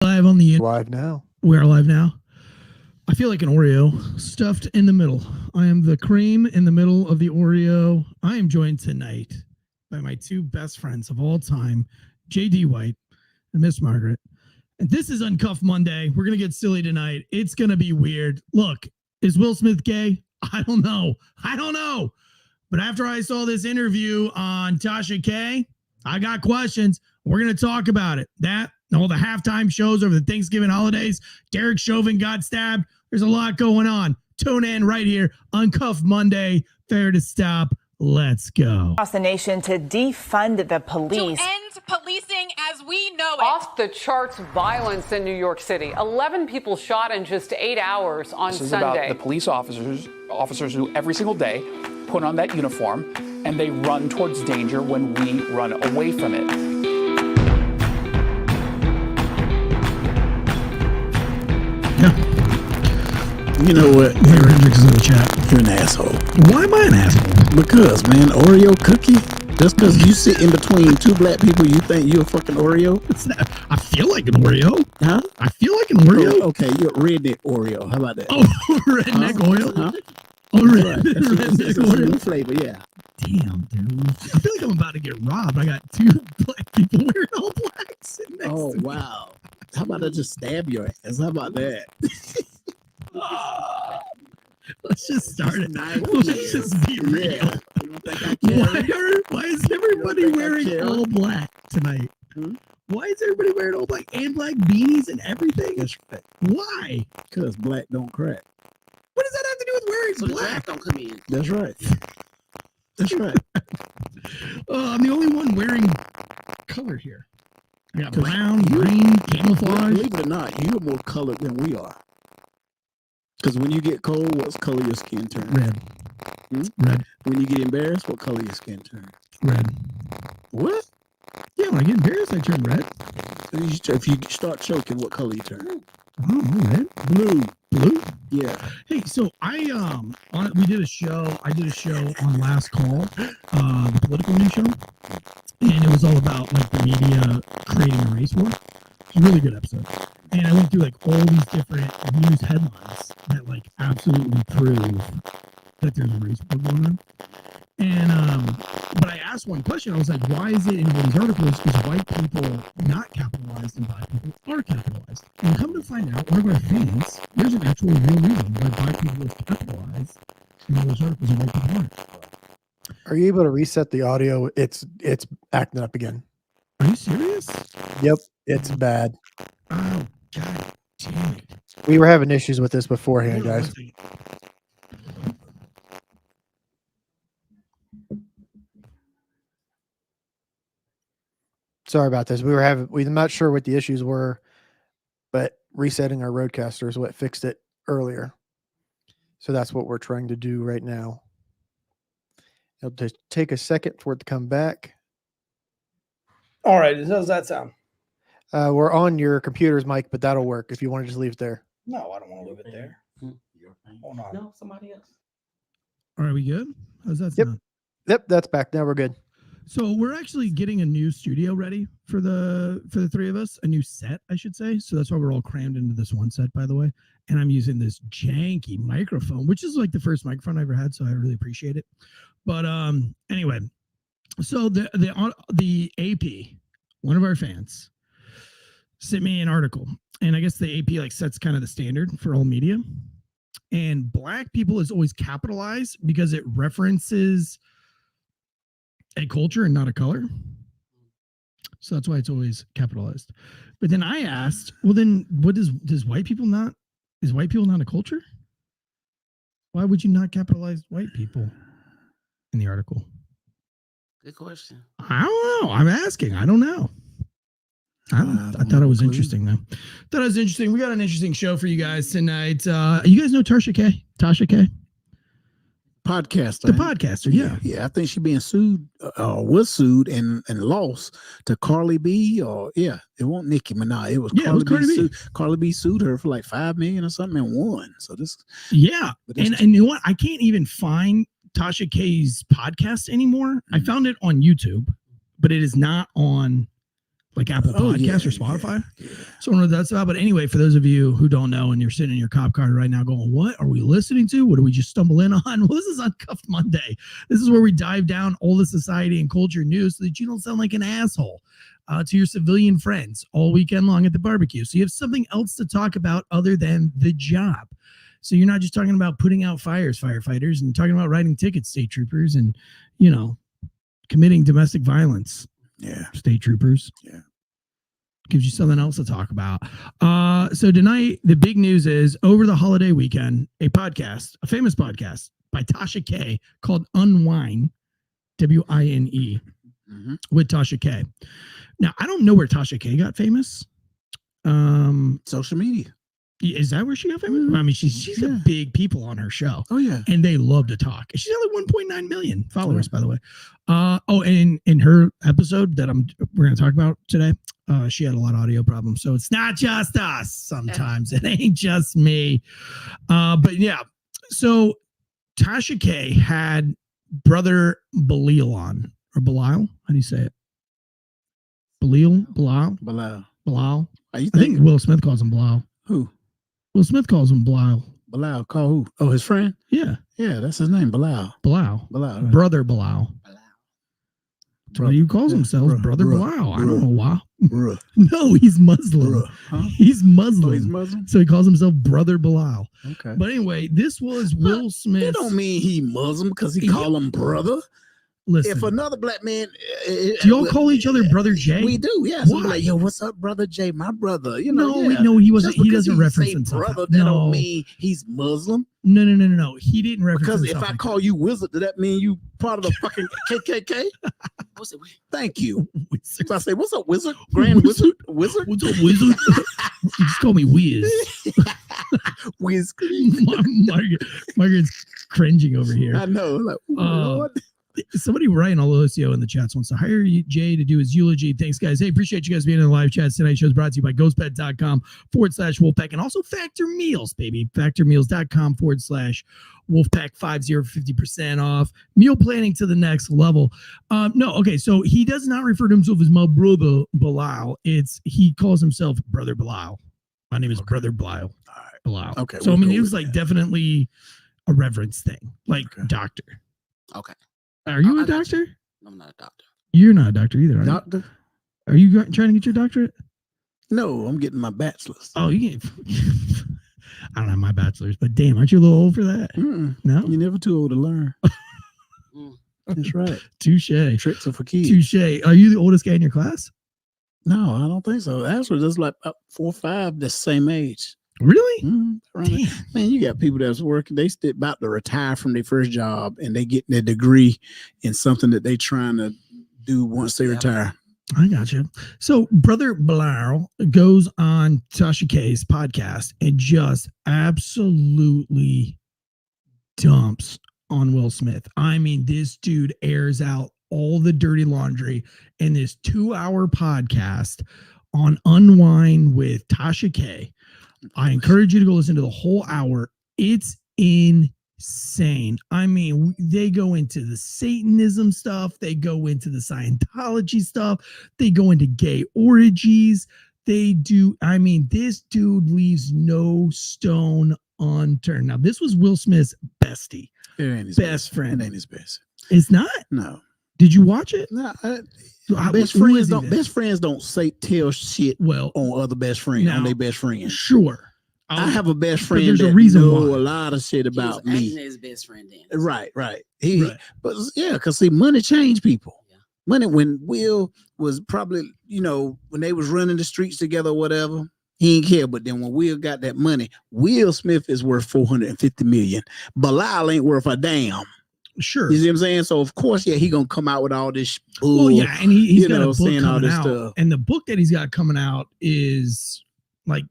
Live on the live now. We're live now. I feel like an Oreo stuffed in the middle. I am the cream in the middle of the Oreo. I am joined tonight by my two best friends of all time, J.D. White and Miss Margaret. And this is Uncuffed Monday. We're going to get silly tonight. It's going to be weird. Look, is Will Smith gay? I don't know. But after I saw this interview on Tasha K, I got questions. We're going to talk about it. That, all the halftime shows over the Thanksgiving holidays, Derek Chauvin got stabbed. There's a lot going on. Tune in right here. Uncuffed Monday. Fair to stop. Let's go. Across the nation to defund the police. To end policing as we know it. Off the charts violence in New York City. 11 people shot in just 8 hours on This is Sunday. about the police officers who every single day put on that uniform and they run towards danger when we run away from it. Yeah. You know what? Hey, Hendrix is in the chat. You're an asshole. Why am I an asshole? Because, man, Oreo cookie? Just because you sit in between two black people, you think you're a fucking Oreo? I feel like an Oreo. Huh? I feel like an Oreo. Okay, you're a redneck Oreo. How about that? Oh, redneck oil. Huh? Oh, Redneck redneck oil. flavor, yeah. Damn, dude. I feel like I'm about to get robbed. I got two black people wearing all black sitting next Oh, to me. wow. How about I just stab your ass? How about that? Let's just start it. Nice. Let's just be real. Yeah. You don't think I care? Why is everybody think I wearing care? all black tonight? Hmm? Why is everybody wearing all black and black beanies and everything? That's right. Why? Because black don't crack. What does that have to do with wearing So the black? black don't come in. That's right. That's right. I'm the only one wearing color here. I got 'Cause brown, green, camouflage. Believe it or not, you're more colored than we are. Because when you get cold, what's color your skin turn? Red. Hmm? Red. When you get embarrassed, what color your skin turn? Red. What? Yeah, when I get embarrassed, I turn red. If you start choking, what color you turn? Oh, red. Blue. Blue? Yeah. Hey, so I did a show on Last Call, the political news show, and it was all about like the media creating a race war. It's a really good episode. And I went through like all these different news headlines that like absolutely prove that there's a race war going on. And but I asked one question. I was like, why is it in all these articles is white people not capitalized and black people are capitalized? And come to find out, one of our fans, there's an actual real reason why black people are capitalized in all those articles and white people aren't. Are you able to reset the audio? It's acting up again. Are you serious? Yep, it's bad. Oh, God damn it. We were having issues with this beforehand, Hold on guys. one second. Sorry about this. We're not sure what the issues were, but resetting our roadcaster is what fixed it earlier. So that's what we're trying to do right now. It'll just take a second for it to come back. All right. How's that sound? We're on your computer's mic, but that'll work if you want to just leave it there. No, I don't want to leave it there. Hold on. No, somebody else. All right, we good? How's that Yep. sound? Yep, that's back. Now we're good. So we're actually getting a new studio ready for the three of us, a new set, I should say. So that's why we're all crammed into this one set, by the way. And I'm using this janky microphone, which is like the first microphone I ever had, so I really appreciate it. But anyway, so the AP, one of our fans, sent me an article, and I guess the AP like sets kind of the standard for all media. And black people is always capitalized because it references a culture and not a color. So that's why it's always capitalized. But then I asked, well, then what is white people not? Is white people not a culture? Why would you not capitalize white people in the article? Good question. I don't know. I'm asking. I don't know. I thought it was interesting though. Thought it was interesting. We got an interesting show for you guys tonight. You guys know Tasha K? Tasha K? Podcaster. The podcaster, yeah. Yeah, I think she being sued, was sued and lost to Carly B. Or it wasn't Nicki Minaj. It was Carly B. Carly B sued her for like $5 million or something and won. So this, and you know what? I can't even find Tasha K's podcast anymore. I found it on YouTube, but it is not on like Apple Podcasts or Spotify. Yeah. So I don't know what that's about. But anyway, for those of you who don't know and you're sitting in your cop car right now going, what are we listening to? What do we just stumble in on? Well, this is Uncuffed Monday. This is where we dive down all the society and culture news so that you don't sound like an asshole to your civilian friends all weekend long at the barbecue. So you have something else to talk about other than the job. So you're not just talking about putting out fires, firefighters, and talking about writing tickets, state troopers, and, you know, committing domestic violence. Yeah. State troopers. Yeah. Gives you something else to talk about. So tonight, the big news is over the holiday weekend, a famous podcast by Tasha K called Unwine, W-I-N-E, with Tasha K. Now, I don't know where Tasha K got famous. Social media. Is that where she got famous? I mean, she's got big people on her show. Oh, yeah. And they love to talk. She's got like 1.9 million followers, by the way. And in her episode that we're going to talk about today, she had a lot of audio problems. So it's not just us. Sometimes it ain't just me. But yeah, so Tasha K had Brother Bilal on, or Bilal. How do you say it? Bilal. I think Will Smith calls him Bilal. Who? Will Smith calls him Bilal. Bilal, call who? Oh, his friend? Yeah. Yeah, that's his name, Bilal. Bilal. Right. Brother Bilal. What he calls himself, Brother Bilal. I don't know why. Bruh. No, he's Muslim. Huh? He's Muslim. Oh, he's Muslim? So he calls himself Brother Bilal. Okay. But anyway, this was Will Smith. That don't mean he Muslim because he call him brother. Listen, if another black man, do y'all call each other Brother Jay? We do, yes. Why? Like, yo, what's up, Brother Jay? My brother. You know, no, he wasn't. He doesn't reference himself. Brother, that don't mean he's Muslim. No. He didn't reference because himself. If I call you wizard, does that mean you part of the fucking KKK? What's it? Thank you. If I say, what's up, wizard? Grand wizard? Wizard? What's up, wizard? You just call me Wiz. Wiz. Margaret's cringing over here. I know. Like, Lord. Somebody writing Aloisio in the chats wants to hire Jay to do his eulogy. Thanks, guys. Hey, appreciate you guys being in the live chats. Tonight's show is brought to you by ghostbed.com/Wolfpack and also Factor Meals, baby. Factormeals.com/Wolfpack 50% off. Meal planning to the next level. Okay, so he does not refer to himself as my brother Bilal. He calls himself Brother Bilal. My name is Brother Bilal. Bilal. Okay. So, I mean, it was like definitely a reverence thing, like doctor. Okay. Are you a doctor? I'm not a doctor. You're not a doctor either, are you? Doctor? Are you trying to get your doctorate? No, I'm getting my bachelor's. Oh, you get... I don't have my bachelor's, but damn, aren't you a little old for that? No? You're never too old to learn. That's right. Touche. Tricks are for kids. Touche. Are you the oldest guy in your class? No, I don't think so. Actually, there's like 4 or 5 the same age. Really? Man, you got people that's working. They still about to retire from their first job, and they get their degree in something that they trying to do once they retire. I got you. So Brother Bilal goes on Tasha K's podcast and just absolutely dumps on Will Smith. I mean, this dude airs out all the dirty laundry in this 2-hour podcast on Unwine with Tasha K. I encourage you to go listen to the whole hour. It's insane. I mean, they go into the Satanism stuff. They go into the Scientology stuff. They go into gay orgies. They do. I mean, this dude leaves no stone unturned. Now, this was Will Smith's bestie. It ain't his best friend. It ain't his best. It's not? No. Did you watch it? No. Best friends don't tell shit on other best friends, on their best friends. Sure. I have a best friend there's that a reason know why. a lot of shit about me. His best friend then. Right. But yeah, because see, money changed people. Yeah. Money, when Will was probably, when they was running the streets together or whatever, he didn't care. But then when Will got that money, Will Smith is worth $450 million. Bilal ain't worth a damn. Sure. You see what I'm saying? So of course, yeah, he gonna come out with all this bull. Well, yeah, and he's got a book saying all coming this out, stuff. and the book that he's got coming out is like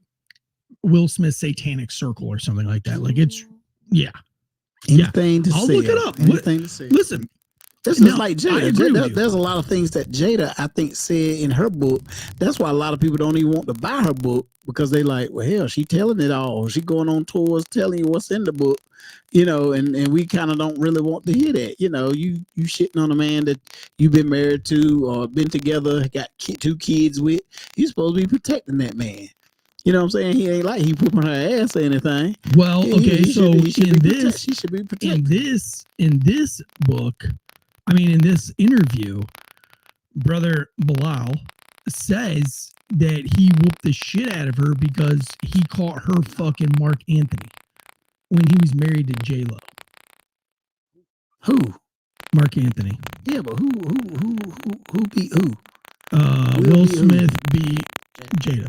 Will Smith's Satanic Circle or something like that. Like it's anything to I'll say. look it up. Anything to say. Listen, This is No, like I Jada. agree with you. There's a lot of things that Jada, I think, said in her book. That's why a lot of people don't even want to buy her book because they like, well, hell, she telling it all. She going on tours telling you what's in the book, and we kind of don't really want to hear that. You shitting on a man that you've been married to or been together, got 2 kids with. You supposed to be protecting that man. You know what I'm saying? He ain't like he whooping her ass or anything. Well, okay, so he should in be this, she should be protected. in this book, in this interview, Brother Bilal says that he whooped the shit out of her because he caught her fucking Mark Anthony when he was married to J-Lo. Who? Mark Anthony. Yeah, but who beat who? Will Smith beat Jada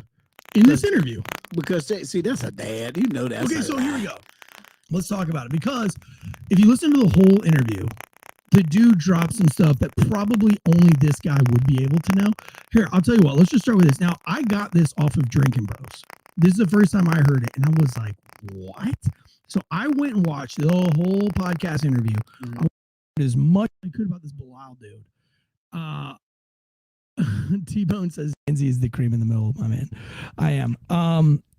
in this interview. Because see, that's a dad. You know that. Okay, so here we go. Let's talk about it. Because if you listen to the whole interview, the dude drops some stuff that probably only this guy would be able to know. Here, I'll tell you what. Let's just start with this. Now, I got this off of Drinking Bros. This is the first time I heard it, and I was like, what? So I went and watched the whole podcast interview. I watched as much as I could about this Bilal dude. T-Bone says Tansey is the cream in the middle, my man. I am.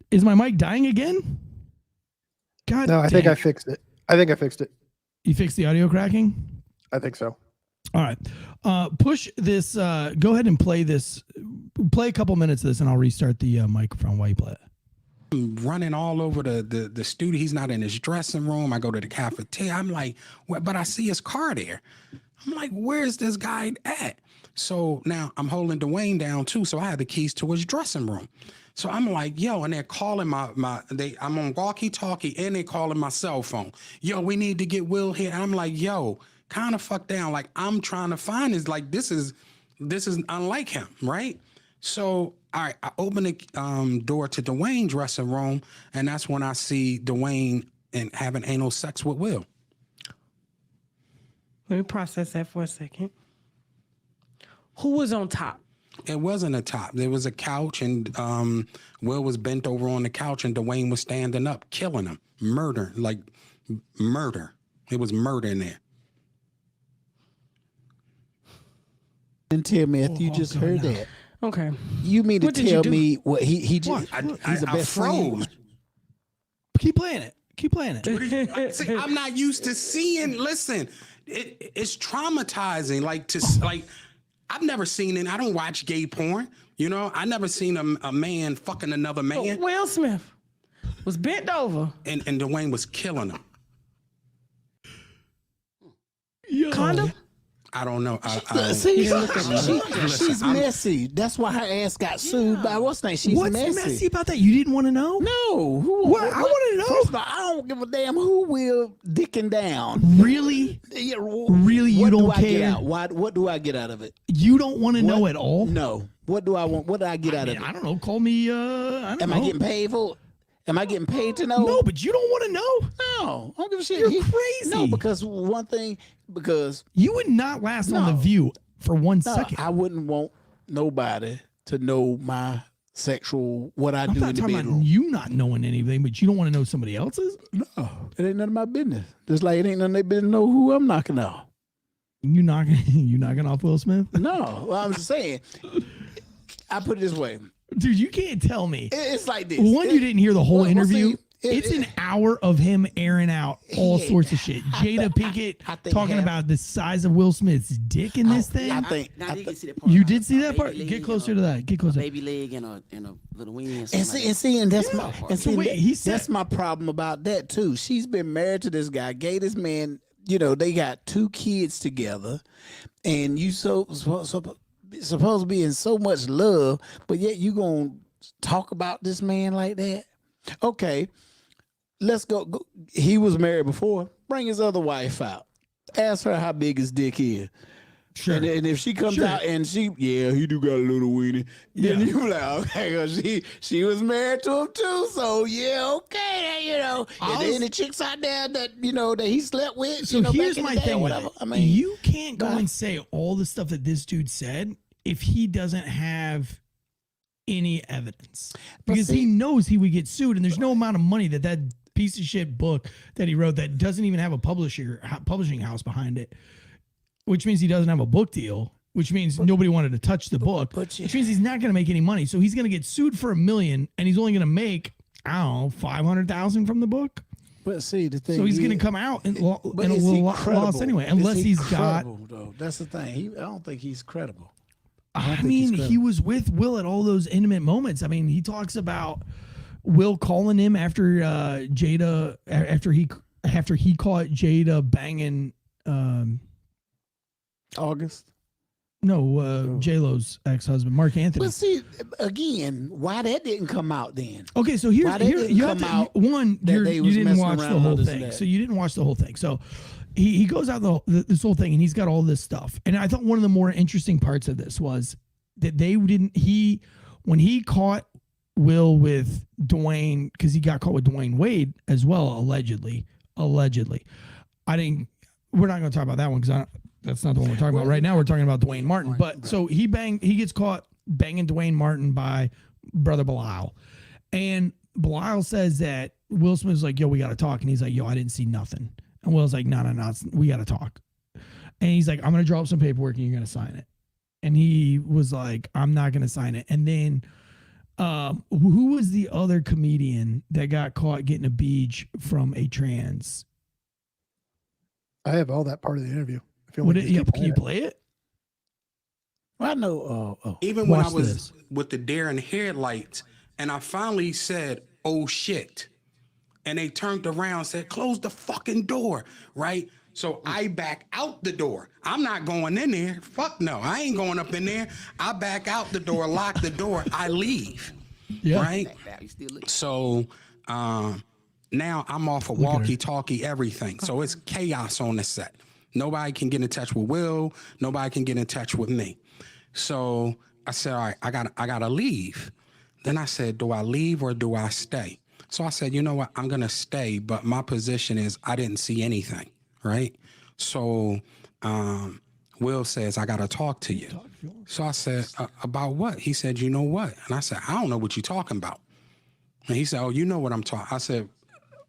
Is my mic dying again? God No, I think I fixed it. You fixed the audio cracking? I think so. All right. Push this. Go ahead and play this. Play a couple minutes of this, and I'll restart the microphone while you play it. I'm running all over the studio. He's not in his dressing room. I go to the cafeteria. I'm like, what? But I see his car there. I'm like, where's this guy at? So now I'm holding Dwyane down too. So I have the keys to his dressing room. So I'm like, yo, and they're calling I'm on walkie-talkie and they're calling my cell phone. Yo, we need to get Will here. And I'm like, yo, kind of fuck down. Like I'm trying to find this is unlike him, right? So I open the door to Dwyane's dressing room, and that's when I see Dwyane and having anal sex with Will. Let me process that for a second. Who was on top? It wasn't a top. There was a couch, and Will was bent over on the couch, and Dwyane was standing up, killing him, murder. It was murder in there. And tell me if you just heard that. Okay. You mean to tell me what he just? He's a best froze. friend. Keep playing it. Keep playing it. See, I'm not used to seeing. Listen, it's traumatizing. I've never seen it. I don't watch gay porn. I never seen a man fucking another man. Will Smith was bent over, and Dwyane was killing him. Yo. Condom. I don't know. She's messy. That's why her ass got sued by what's name. She's What's messy. messy about that? You didn't want to know? No. What? I want to know. First of all, I don't give a damn who will dicking down. Really? Yeah, really? You don't care? What do I get out of it? You don't want to know at all? No. What do I want? What do I get out of it? I don't know. Call me. I don't know. Am I getting paid for it? Am I getting paid to know? No, but you don't want to know. No, I don't give a shit. You're crazy. No, because you would not last on The View for 1 second. I wouldn't want nobody to know my sexual what I do in the talking bedroom. about you not knowing anything, but you don't want to know somebody else's. No, it ain't none of my business. Just like it ain't none of their business to know who I'm knocking off. You knocking off Will Smith? No, well, I'm just saying. I put it this way. Dude, you can't tell me. It's like this. One, you didn't hear the whole interview. See, it's an hour of him airing out all sorts of shit. Jada Pinkett talking about the size of Will Smith's dick in this thing. You did see that part? Get closer to that. Get closer. Baby leg and a little weenie. That's my problem about that too. She's been married to this guy, gay this man. They got 2 kids together, and you supposed to be in so much love, but yet you gonna talk about this man like that? Okay, let's go. He was married before. Bring his other wife out. Ask her how big his dick is. Sure. And if she comes out and he do got a little weenie, then you like, okay, well, she was married to him too, so okay, And then the chicks out there that that he slept with. So here's my thing. Whatever. I mean, you can't go and say all the stuff that this dude said if he doesn't have any evidence, because he knows he would get sued, and there's no amount of money that piece of shit book that he wrote that doesn't even have a publishing house behind it. which means he doesn't have a book deal, which means nobody wanted to touch the book, which means he's not going to make any money. So he's going to get sued for $1 million, and he's only going to make, I don't know, 500,000 from the book. But see, the thing, so he's going to come out in a little loss anyway, unless he's got. Though? That's the thing. I don't think he's credible. I mean, he was with Will at all those intimate moments. I mean, he talks about Will calling him after Jada, after he caught Jada banging. August. No, J-Lo's ex-husband, Mark Anthony. But see, again, why that didn't come out then? Okay, so here you have to, one, you didn't watch the whole thing. So you didn't watch the whole thing. So he goes out this whole thing, and he's got all this stuff. And I thought one of the more interesting parts of this was that when he caught Will with Dwyane, because he got caught with Dwyane Wade as well, allegedly. We're not going to talk about that one because that's not the one we're talking about right now. We're talking about Dwyane Martin. But so he gets caught banging Dwyane Martin by Brother Bilal. And Bilal says that Will Smith's like, yo, we got to talk. And he's like, yo, I didn't see nothing. And Will's like, no, we got to talk. And he's like, I'm going to draw up some paperwork and you're going to sign it. And he was like, I'm not going to sign it. And then who was the other comedian that got caught getting a beach from a trans? I have all that part of the interview. Can you play it? Well, I know. Even when I was with the deer in headlights, and I finally said, "Oh shit," and they turned around and said, "Close the fucking door," right? So I back out the door. I'm not going in there. Fuck no, I ain't going up in there. I back out the door, lock the door, I leave. Yeah. Right. So now I'm off of walkie-talkie, everything. So it's chaos on the set. Nobody can get in touch with Will. Nobody can get in touch with me. So I said, all right, I gotta leave. Then I said, do I leave or do I stay? So I said, you know what? I'm gonna stay, but my position is I didn't see anything, right? So Will says, I gotta talk to you. So I said, about what? He said, you know what? And I said, I don't know what you're talking about. And he said, oh, you know what I'm talking. I said,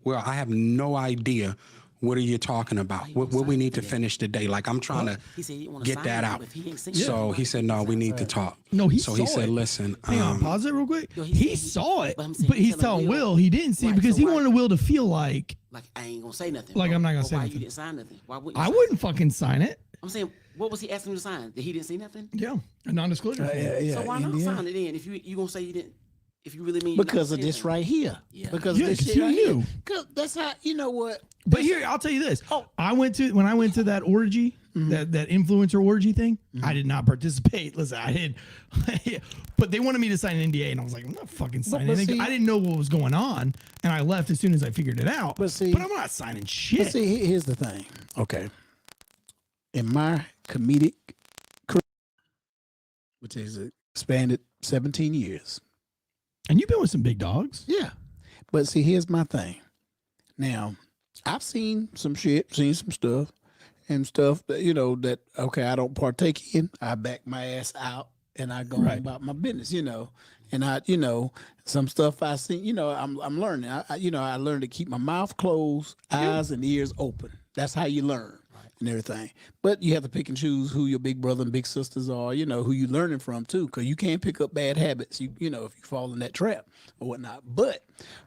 well, I have no idea. What are you talking about? What we need to finish today? Like, I'm trying to get that out. So he said, no, we need to talk. No, he said, listen. Hang on, pause it real quick. He saw it, but he's telling Will he didn't see it because he wanted Will to feel like I ain't gonna say nothing. Like, I'm not gonna say why nothing. You didn't sign nothing? Why wouldn't I wouldn't fucking sign it. I'm saying, what was he asking him to sign? That he didn't see nothing? Yeah, a non-disclosure. So why not sign it then? If you gonna say you didn't, if you really mean because of this right here. Yeah. Because of this shit right here. Cause that's how, you know what? But here, I'll tell you this. When I went to that orgy, that influencer orgy thing, I did not participate. Listen, I did, but they wanted me to sign an NDA, and I was like, I'm not fucking signing anything. I didn't know what was going on, and I left as soon as I figured it out. But I'm not signing shit. But see, here's the thing. Okay. In my comedic career, which is expanded 17 years. And you've been with some big dogs. Yeah. But see, here's my thing. Now, I've seen some shit, seen some stuff, and stuff that, you know, that, okay, I don't partake in. I back my ass out and I go on about my business, you know. And I, you know, some stuff I seen, you know, I'm learning. I learned to keep my mouth closed, eyes and ears open. That's how you learn. And everything, but you have to pick and choose who your big brother and big sisters are, you know, who you learning from too, because you can't pick up bad habits, you know, if you fall in that trap or whatnot. But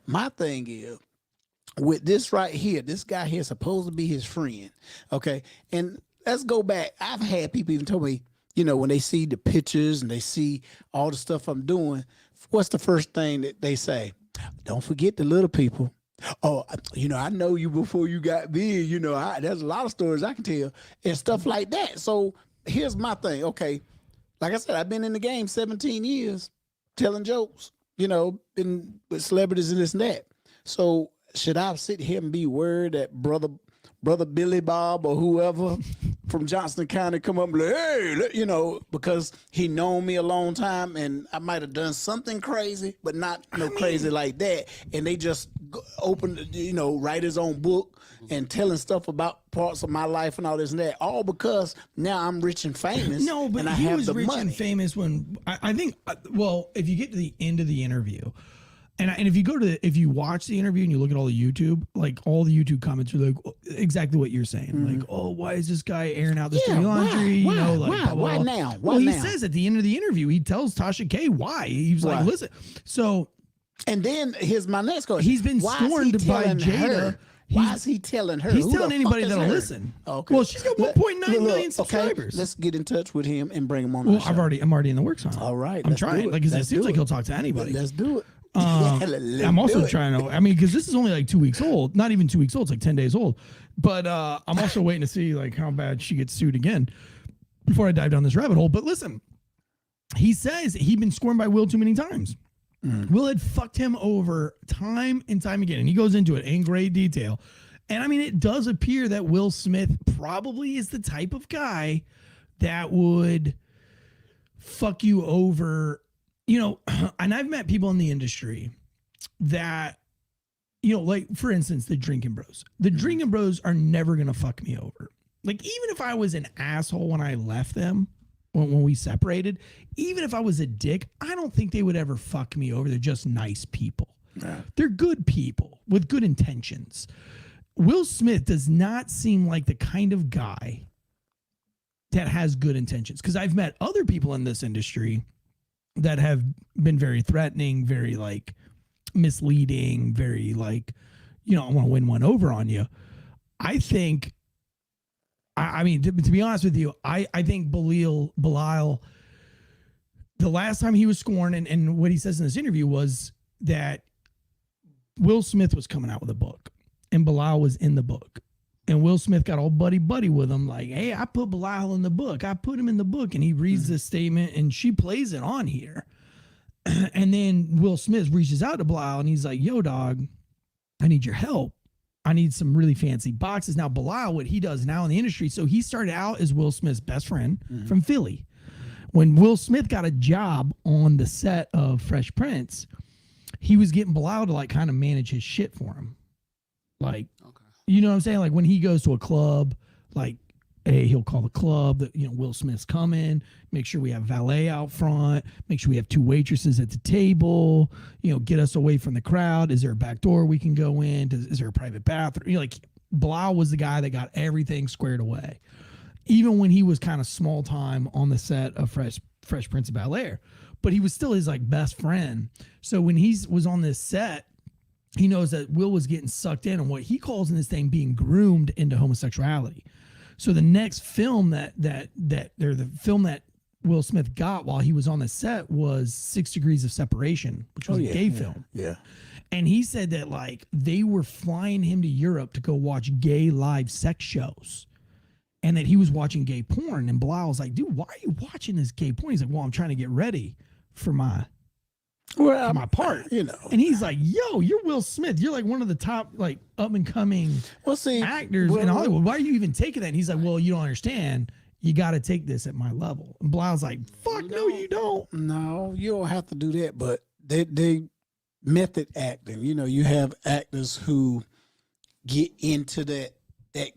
my thing is, with this right here, this guy here is supposed to be his friend, okay? And let's go back. I've had people even told me, you know, when they see the pictures and they see all the stuff I'm doing, what's the first thing that they say? Don't forget the little people. Oh, you know, I know you before you got big, you know, there's a lot of stories I can tell and stuff like that. So here's my thing. Okay. Like I said, I've been in the game 17 years telling jokes, you know, been with celebrities and this and that. So should I sit here and be worried that brother Billy Bob or whoever from Johnston County come up and like, hey, you know, because he known me a long time and I might have done something crazy, but not crazy like that. And they just open, you know, write his own book and telling stuff about parts of my life and all this and that, all because now I'm rich and famous. No, but and I he have was the rich money. and famous when I think, well, if you get to the end of the interview, And if you watch the interview and you look at all the YouTube, like all the YouTube comments are like exactly what you're saying. Like, oh, why is this guy airing out this dirty laundry? Why? You know, like Why? Why now? Why well, he now? says at the end of the interview, he tells Tasha K why. He was like, listen, so and then here's my next question. He's been scorned by Jada. Why is he telling her? He's telling anybody that'll listen. Okay. Well, she's got 1.9 million subscribers. Okay. Let's get in touch with him and bring him on. Well, I'm already in the works on it. All right, I'm trying. Like, it seems like he'll talk to anybody. Let's do it. I'm also trying to. I mean, because this is only like 2 weeks old. Not even 2 weeks old. It's like 10 days old. But I'm also waiting to see like how bad she gets sued again before I dive down this rabbit hole. But listen, he says he'd been scorned by Will too many times. Will had fucked him over time and time again, and he goes into it in great detail. And I mean, it does appear that Will Smith probably is the type of guy that would fuck you over. You know, and I've met people in the industry that, you know, like for instance, the drinking bros. The drinking bros are never gonna fuck me over. Like, even if I was an asshole when I left them, when we separated, even if I was a dick, I don't think they would ever fuck me over. They're just nice people. Yeah. They're good people with good intentions. Will Smith does not seem like the kind of guy that has good intentions. Because I've met other people in this industry that have been very threatening, very like misleading, very like, you know, I want to win one over on you. I think, I mean, to be honest with you, I think Bilal, the last time he was scorned, and what he says in this interview was that Will Smith was coming out with a book and Bilal was in the book. And Will Smith got all buddy with him, like, hey, I put Bilal in the book. I put him in the book. And he reads this statement and she plays it on here. And then Will Smith reaches out to Bilal and he's like, yo, dog, I need your help. I need some really fancy boxes. Now, Bilal, what he does now in the industry, so he started out as Will Smith's best friend from Philly. When Will Smith got a job on the set of Fresh Prince, he was getting Bilal to like kind of manage his shit for him. Like, you know what I'm saying? Like when he goes to a club, like, hey, he'll call the club that, you know, Will Smith's coming, make sure we have valet out front, make sure we have 2 waitresses at the table, you know, get us away from the crowd. Is there a back door we can go in? Is there a private bathroom? You know, like Bilal was the guy that got everything squared away. Even when he was kind of small time on the set of Fresh Prince of Bel-Air, but he was still his like best friend. So when he was on this set, he knows that Will was getting sucked in on what he calls in this thing being groomed into homosexuality. So the next film the film that Will Smith got while he was on the set was 6 Degrees of Separation, which was a gay film. Yeah. And he said that like they were flying him to Europe to go watch gay live sex shows. And that he was watching gay porn. And Bilal was like, dude, why are you watching this gay porn? He's like, well, I'm trying to get ready for my part, you know. And he's like, yo, you're Will Smith. You're like one of the top like up and coming actors in Hollywood. Why are you even taking that? And he's like, well, you don't understand. You got to take this at my level. And Bilal's like, fuck, no, you don't. No, you don't have to do that. But they method acting. You know, you have actors who get into that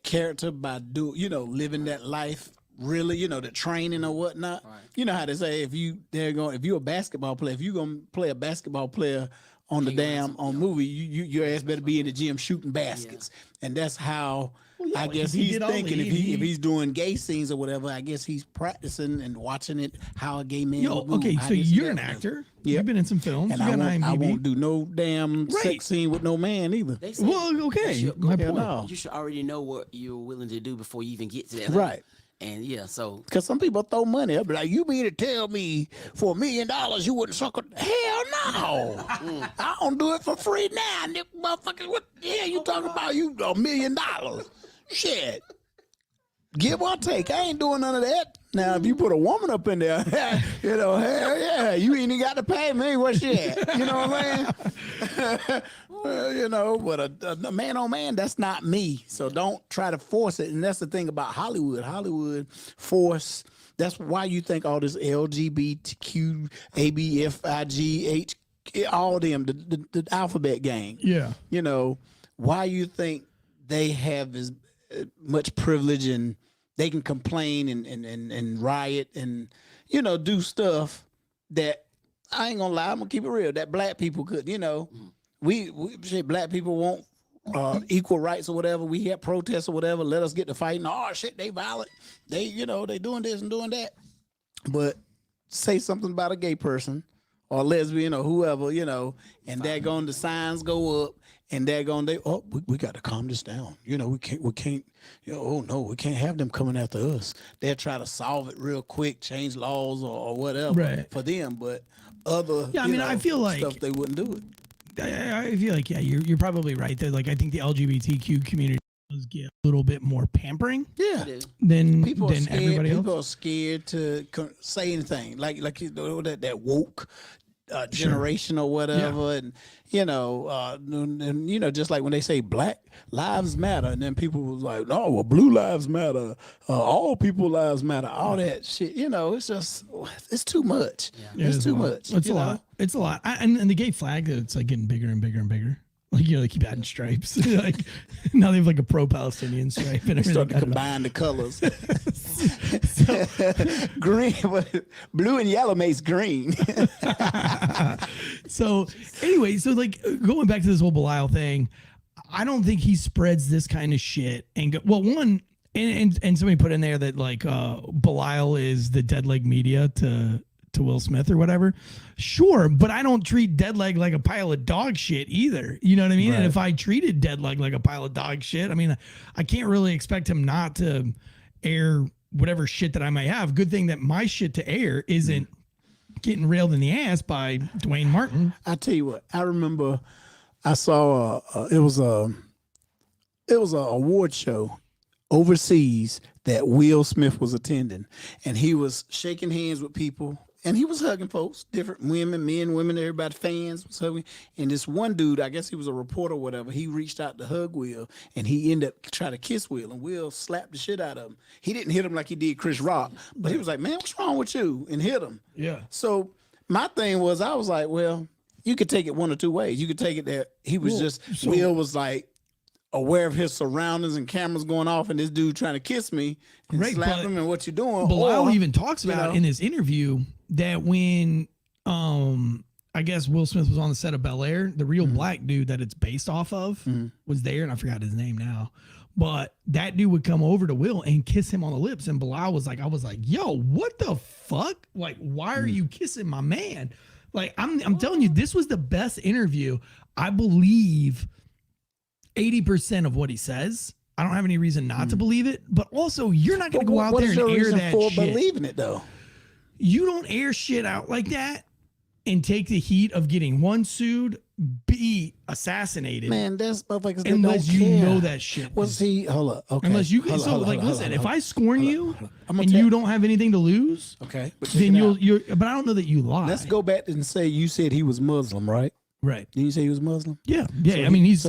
character by living that life. Really, you know, the training or whatnot. Right. You know how they say if you're a basketball player, if you're gonna play a basketball player on the movie, your ass better be in the gym shooting baskets. Yeah. And that's how I guess he's thinking. If he's doing gay scenes or whatever, I guess he's practicing and watching it how a gay man would move. Okay, so you're an actor. Yep. You've been in some films. And I won't do no damn sex scene with no man either. Well, okay. My point. You should already know what you're willing to do before you even get to that. Right. And yeah, so because some people throw money, I'll be like, you mean to tell me for $1 million you wouldn't suck a hell no. I don't do it for free now, nigga, motherfucker. What the hell you talking about? You $1 million. Shit. Give or take. I ain't doing none of that. Now, if you put a woman up in there, you know, hell yeah, you ain't even got to pay me. What shit? You know what I'm saying? You know, but a man on man, that's not me. So don't try to force it. And that's the thing about Hollywood. Hollywood force. That's why you think all this LGBTQ, ABFIGH, all them, the alphabet gang. Yeah. You know, why you think they have as much privilege and they can complain and riot and, you know, do stuff that I ain't gonna lie, I'm gonna keep it real. That black people could, you know, we shit, black people want equal rights or whatever. We had protests or whatever. Let us get to fighting. Oh shit, they violent. They, you know, they doing this and doing that. But say something about a gay person or lesbian or whoever, you know, and the signs go up, and we got to calm this down. You know, we can't, you know, oh no, we can't have them coming after us. They'll try to solve it real quick, change laws or whatever for them, but other, I feel like stuff they wouldn't do it. I feel like, yeah, you're probably right there. Like, I think the LGBTQ community does get a little bit more pampering. Yeah. Than People everybody else. are scared to say anything. Like you know, that woke generation or whatever. And, you know, just like when they say Black Lives Matter, and then people was like, no, well, Blue Lives Matter, all people lives matter, all that shit. You know, it's just, it's too much. Yeah. It's too much. It's a lot. It's a lot. And the gay flag, it's like getting bigger and bigger and bigger. Like, you know, they keep adding stripes. Like, now they have like a pro-Palestinian stripe and everything. Start to combine the colors. Green, blue and yellow makes green. So anyway, so like going back to this whole Bilal thing, I don't think he spreads this kind of shit. And one, and somebody put in there that like Bilal is the dead leg media to Will Smith or whatever. Sure, but I don't treat Deadleg like a pile of dog shit either. You know what I mean? Right. And if I treated Deadleg like a pile of dog shit, I mean, I can't really expect him not to air whatever shit that I might have. Good thing that my shit to air isn't getting railed in the ass by Dwyane Martin. I tell you what, I remember I saw it was a award show overseas that Will Smith was attending, and he was shaking hands with people. And he was hugging folks, different women, men, women, everybody, fans was hugging. And this one dude, I guess he was a reporter or whatever, he reached out to hug Will, and he ended up trying to kiss Will, and Will slapped the shit out of him. He didn't hit him like he did Chris Rock, but he was like, man, what's wrong with you? And hit him. Yeah. So my thing was, I was like, well, you could take it one or two ways. You could take it that he was Will was like aware of his surroundings and cameras going off, and this dude trying to kiss me and slap him, and what you doing. Bilal even talks about in his interview that when I guess Will Smith was on the set of Bel Air, the real black dude that it's based off of was there, and I forgot his name now. But that dude would come over to Will and kiss him on the lips, and Bilal was like, I was like, yo, what the fuck? Like, why are you kissing my man? Like, I'm telling you, this was the best interview. I believe 80% of what he says. I don't have any reason not to believe it, but also you're not going to go out there and air that shit. Believing it though? You don't air shit out like that and take the heat of getting one sued, B assassinated. Man, that's motherfuckers. Unless you know that shit. Was he? Hold up. Okay. Unless you listen. If I scorn you and you don't have anything to lose, okay, then you're. But I don't know that you lie. Let's go back and say you said he was Muslim, right? Right. Did you say he was Muslim? Yeah. Yeah. So I mean, he's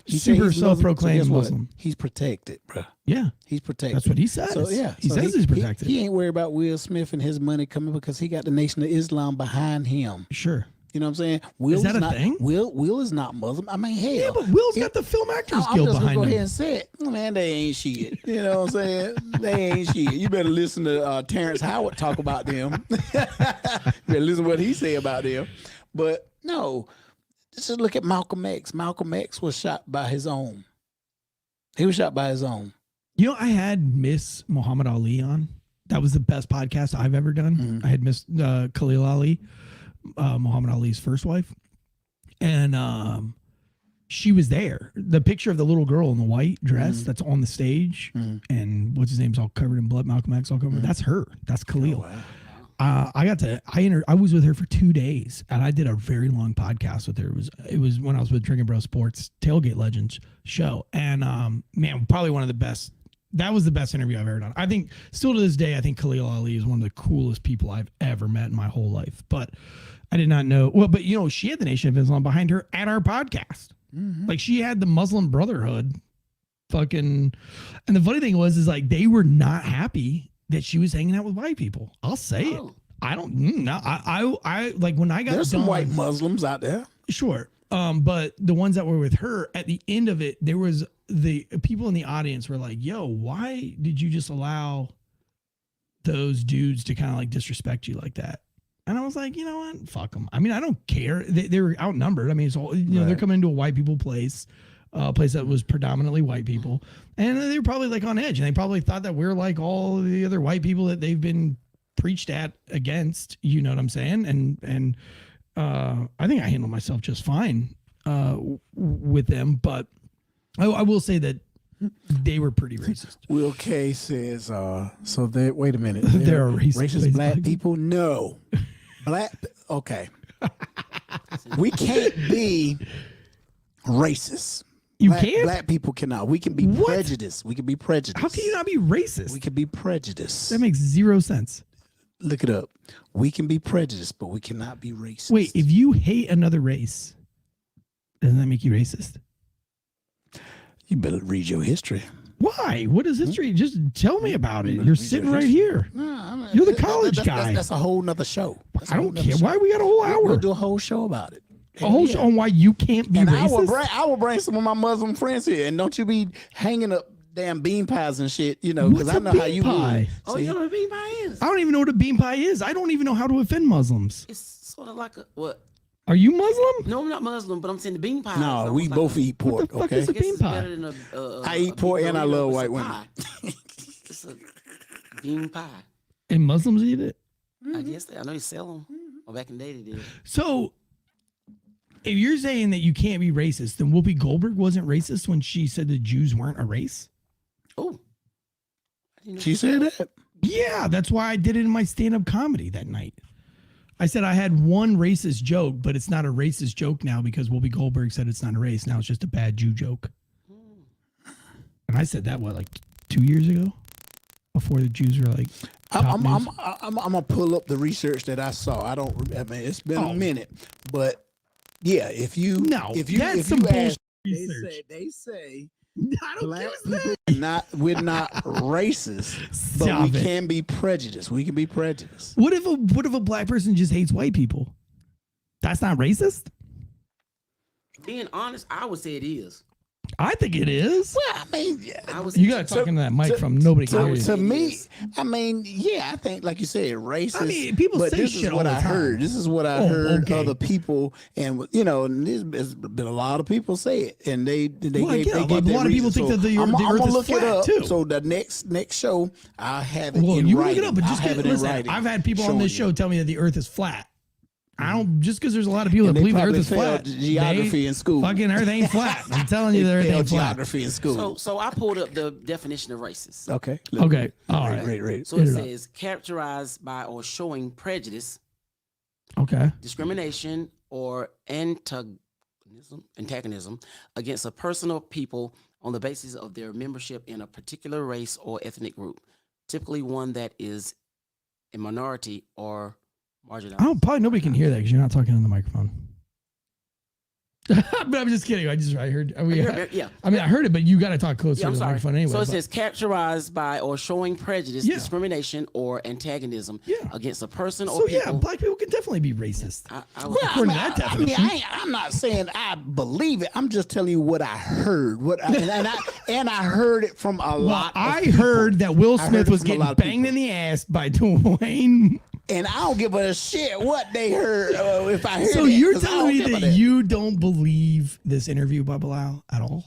super self-proclaimed Muslim. He's protected, bro. Yeah, he's protected. That's what he says. So yeah, he says he's protected. He ain't worried about Will Smith and his money coming because he got the Nation of Islam behind him. Sure. You know what I'm saying? Is that a thing? Will is not Muslim. I mean, hell. Yeah, but Will's got the Film Actors Guild behind him. I'm just gonna go ahead and say it. Man, they ain't shit. You know what I'm saying? They ain't shit. You better listen to Terrence Howard talk about them. You better listen to what he say about them. But no, just look at Malcolm X. Malcolm X was shot by his own. He was shot by his own. You know, I had Miss Muhammad Ali on. That was the best podcast I've ever done. I had Miss Khalil Ali, Muhammad Ali's first wife. And she was there. The picture of the little girl in the white dress that's on the stage and what's his name's all covered in blood, Malcolm X all covered. That's her. That's Khalil. Oh, wow. I was with her for 2 days, and I did a very long podcast with her. It was when I was with Drinking Bro Sports Tailgate Legends show, and man, probably one of the best. That was the best interview I've ever done. I think still to this day, I think Khalil Ali is one of the coolest people I've ever met in my whole life. But I did not know. Well, but you know, she had the Nation of Islam behind her at our podcast. Like she had the Muslim Brotherhood, fucking. And the funny thing was like they were not happy that she was hanging out with white people. I'll say it. I don't know. I like when I got There's some white Muslims out there. Sure. But the ones that were with her at the end of it, there was the people in the audience were like, yo, why did you just allow those dudes to kind of like disrespect you like that? And I was like, you know what? Fuck them. I mean, I don't care. They were outnumbered. I mean, it's all, you know, they're coming into a white people place, a place that was predominantly white people. And they were probably like on edge. And they probably thought that we're like all the other white people that they've been preached at against, you know what I'm saying? And I think I handled myself just fine with them. But I will say that they were pretty racist. Will K says, so they wait a minute. There are racist black people? No. Okay. We can't be racist. You can't? Black people cannot. We can be prejudiced. We can be prejudiced. How can you not be racist? We can be prejudiced. That makes zero sense. Look it up. We can be prejudiced, but we cannot be racist. Wait, if you hate another race, doesn't that make you racist? You better read your history. Why? What is history? Just tell me about it. You're sitting right here. No, You're the college guy. That's a whole nother show. I don't care. Why we got a whole hour? We'll do a whole show about it. A whole show on why you can't be racist? I will bring some of my Muslim friends here, and don't you be hanging up damn bean pies and shit, you know, because I know how you pie? Oh, you know what a bean pie is? I don't even know what a bean pie is. I don't even know how to offend Muslims. It's sort of like a what? Are you Muslim? No, I'm not Muslim, but I'm saying the bean pie. No, we both eat pork. What the fuck okay, is a bean pie? I eat pork and I love white women. It's a bean pie. And Muslims eat it? I guess I know they sell them. Well, back in the day they did. So, if you're saying that you can't be racist, then Whoopi Goldberg wasn't racist when she said the Jews weren't a race? Oh. She said that? Yeah, that's why I did it in my stand-up comedy that night. I said I had one racist joke, but it's not a racist joke now because Whoopi Goldberg said it's not a race. Now it's just a bad Jew joke. And I said that, like 2 years ago? Before the Jews were like, I'm gonna pull up the research that I saw. I mean, it's been a minute, but yeah, if you that's some bullshit research. They say I don't black care people we're not racist, but Stop we it. can be prejudiced. We can be prejudiced. What if a black person just hates white people? That's not racist? Being honest, I would say it is. I think it is. Well, I mean, You got to talk into that mic from nobody can hear you. To me, I mean, yeah, I think, like you said, racist. I mean, people but say this shit is what all the I time. heard. This is what I heard other people, and you know, and there's been a lot of people say it, and they Well, gave yeah, they but gave a lot of people think that the earth is look flat, it up. too. So the next show, I'll have it Well, in you writing. look it up, but I'll just have it in listen, writing. I've had people on this show showing tell me that the earth is flat. I don't, just because there's a lot of people And that they believe the earth probably is flat. failed geography in school. Fucking earth ain't flat. I'm telling you, the earth ain't flat. geography in school. So I pulled up the definition of racist. Okay. Okay. All right. Great. So it says characterized by or showing prejudice, Okay. discrimination, or antagonism against a person or people on the basis of their membership in a particular race or ethnic group, typically one that is a minority or marginalized. Probably nobody can hear that because you're not talking in the microphone. But I'm just kidding. I heard. Yeah. I mean, I heard it, but you got to talk closer Yeah, I'm to the sorry. microphone anyway. So it but- says characterized by or showing prejudice, Yeah. discrimination, or antagonism against a person or So people. yeah, black people can definitely be racist. According to that definition. I'm not saying I believe it. I'm just telling you what I heard. And I heard it from a lot. I heard that Will Smith was getting banged in the ass by Dwayne. And I don't give a shit what they heard if I heard So it, you're 'cause I telling don't me give a that you don't believe this interview by Bilal at all?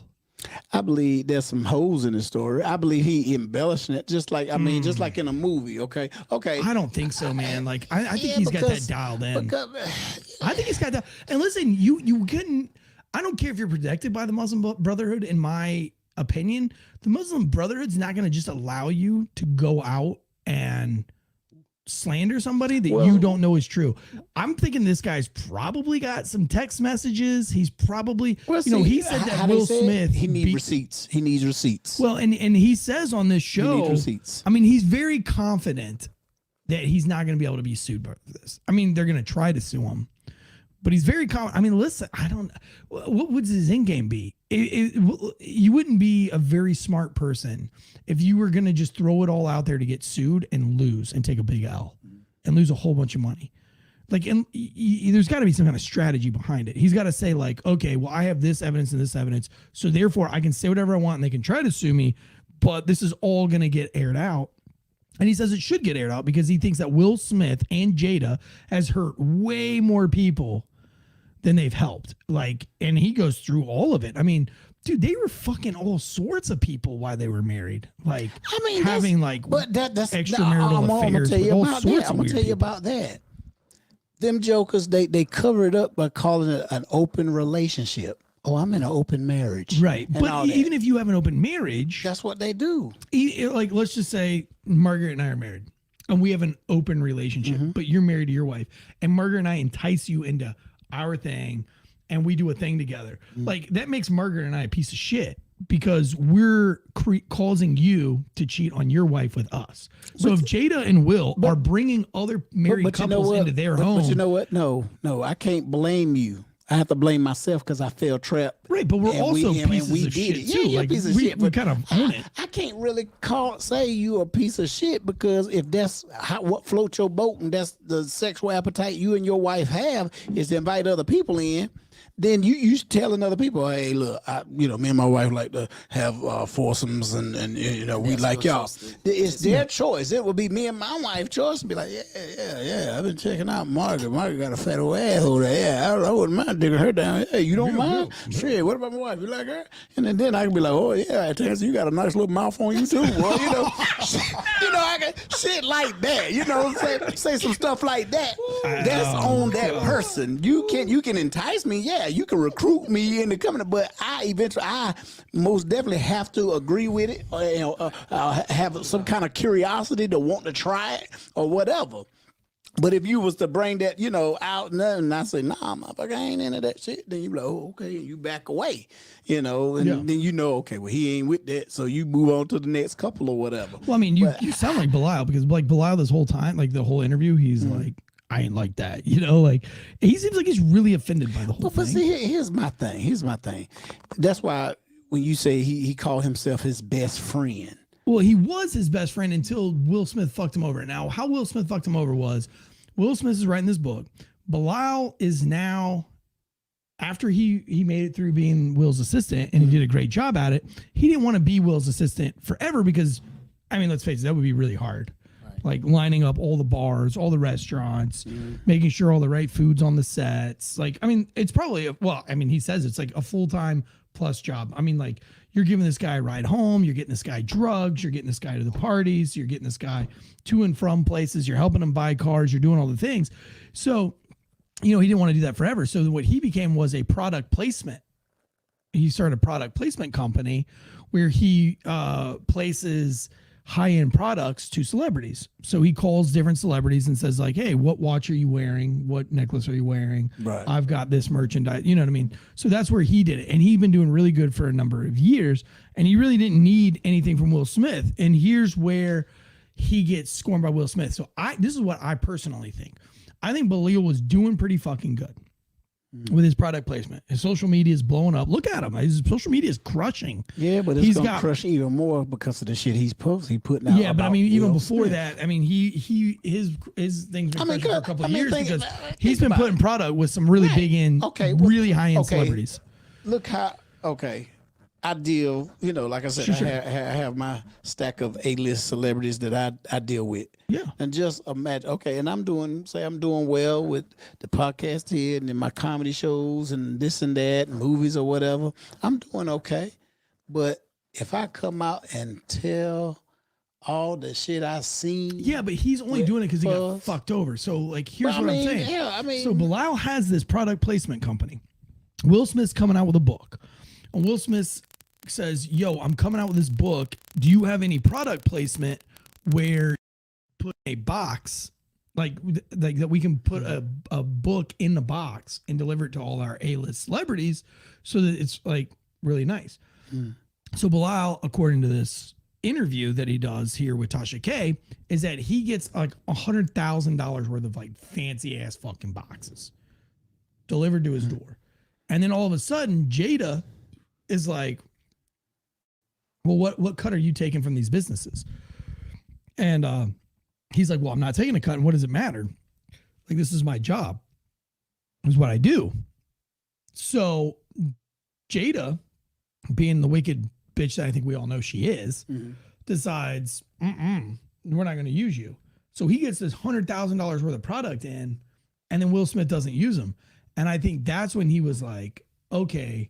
I believe there's some holes in the story. I believe he embellishing it, just like just like in a movie. Okay. I don't think so, man. Like I think he's got that dialed in. I think he's got that. And listen, you couldn't. I don't care if you're protected by the Muslim Brotherhood. In my opinion, the Muslim Brotherhood's not going to just allow you to go out and slander somebody that you don't know is true. I'm thinking this guy's probably got some text messages. He's probably, he said that Will Smith. He needs receipts. He needs receipts. Well, and he says on this show, He needs receipts. I mean, he's very confident that he's not going to be able to be sued for this. I mean, they're going to try to sue him, but he's very confident. I mean, listen, what would his end game be? You wouldn't be a very smart person if you were going to just throw it all out there to get sued and lose and take a big L and lose a whole bunch of money. Like, and there's got to be some kind of strategy behind it. He's got to say like, okay, well, I have this evidence and this evidence, so therefore I can say whatever I want and they can try to sue me, but this is all going to get aired out. And he says it should get aired out because he thinks that Will Smith and Jada has hurt way more people than they've helped. Like, and he goes through all of it. I mean, dude, they were fucking all sorts of people while they were married. Like, I mean, having like that's extramarital affairs with all sorts of weird I'm gonna tell you people. about that. Them jokers, they cover it up by calling it an open relationship. Oh, I'm in an open marriage. Right. and But all that. even if you have an open marriage, That's what they do. like, let's just say Margaret and I are married and we have an open relationship, but you're married to your wife, and Margaret and I entice you into our thing and we do a thing together. Like, that makes Margaret and I a piece of shit because we're causing you to cheat on your wife with us. So if Jada and Will are bringing other married couples into their home. But you know what? No, I can't blame you. I have to blame myself because I fell trap. Right, but we're also pieces of shit too. Yeah, like, piece of we shit. But kind of own it. I can't really say you a piece of shit because if that's what floats your boat and that's the sexual appetite you and your wife have is to invite other people in, then you telling other people, hey, look, me and my wife like to have foursomes and we like y'all. It's their choice. It would be me and my wife's choice and be like, yeah. I've been checking out Margaret. Margaret got a fat old ass over there. Yeah, I wouldn't mind digging her down. Hey, you don't mind? Shit, what about my wife? You like her? And then I can be like, oh yeah, Tansey, you got a nice little mouth on you too. Well, I got shit like that. Say some stuff like that. That's on that person. You can entice me. Yeah, you can recruit me into coming, but I most definitely have to agree with it, or have some kind of curiosity to want to try it or whatever. But if you was to bring that, out and I say, nah, motherfucker, I ain't into that shit, then you be like, oh, okay, you back away, and then okay, well, he ain't with that, so you move on to the next couple or whatever. Well, I mean, you sound like Bilal, because like Bilal this whole time, like the whole interview, he's like, I ain't like that, like he seems like he's really offended by the whole thing. But see, here's my thing. That's why when you say he called himself his best friend. Well, he was his best friend until Will Smith fucked him over. Now, how Will Smith fucked him over was Will Smith is writing this book. Bilal is now, after he made it through being Will's assistant and he did a great job at it, he didn't want to be Will's assistant forever because, I mean, let's face it, that would be really hard. Like lining up all the bars, all the restaurants, making sure all the right food's on the sets. Like, I mean, it's probably, he says it's like a full-time plus job. I mean, like, you're giving this guy a ride home, you're getting this guy drugs, you're getting this guy to the parties, you're getting this guy to and from places, you're helping him buy cars, you're doing all the things. So, he didn't want to do that forever. So what he became was a product placement. He started a product placement company where he places high-end products to celebrities. So he calls different celebrities and says like, hey, what watch are you wearing? What necklace are you wearing? Right. I've got this merchandise. You know what I mean? So that's where he did it. And he'd been doing really good for a number of years. And he really didn't need anything from Will Smith. And here's where he gets scorned by Will Smith. So this is what I personally think. I think Bilal was doing pretty fucking good with his product placement. His social media is blowing up. Look at him. His social media is crushing. Yeah, but it's going to crush even more because of the shit he's putting out. Yeah, but I mean, even before that, I mean, his thing's been crushing for a couple of years because he's been putting product with some really big end, really high end celebrities. Look how, I deal, like I said, I have my stack of A-list celebrities that I deal with. Yeah. And just imagine, and I'm doing well with the podcast here and then my comedy shows and this and that, and movies or whatever. I'm doing okay. But if I come out and tell all the shit I seen. Yeah, but he's only doing it because he got fucked over. So, like, here's what I'm saying. Yeah, so Bilal has this product placement company. Will Smith's coming out with a book. And Will Smith says, yo, I'm coming out with this book. Do you have any product placement where put a box like that we can put a book in the box and deliver it to all our A-list celebrities so that it's like really nice. So Bilal, according to this interview that he does here with Tasha K, is that he gets like $100,000 worth of like fancy ass fucking boxes delivered to his door. And then all of a sudden Jada is like, well, what cut are you taking from these businesses? And he's like, well, I'm not taking a cut. And what does it matter? Like, this is my job. This is what I do. So Jada, being the wicked bitch that I think we all know she is, decides, we're not going to use you. So he gets this $100,000 worth of product in, and then Will Smith doesn't use him. And I think that's when he was like, okay,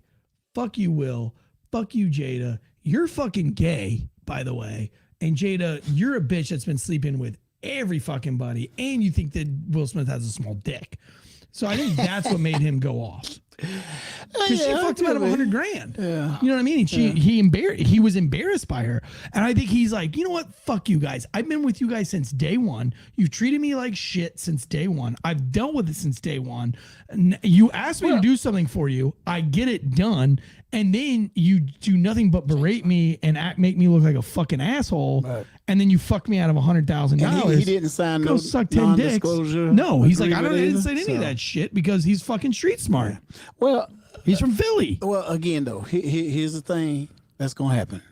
fuck you, Will. Fuck you, Jada. You're fucking gay, by the way. And Jada, you're a bitch that's been sleeping with every fucking buddy. And you think that Will Smith has a small dick. So I think that's what made him go off. Because she fucked him out of $100,000. Yeah. You know what I mean? And he was embarrassed by her. And I think he's like, you know what? Fuck you guys. I've been with you guys since day one. You've treated me like shit since day one. I've dealt with it since day one. You asked me to do something for you. I get it done. And then you do nothing but berate me and make me look like a fucking asshole. Right. And then you fuck me out of $100,000. He didn't sign no suck 10 dicks. No, he's like, I didn't say any so. of that shit because he's fucking street smart. Well, he's from Philly. Well, again, though, here's the thing that's going to happen.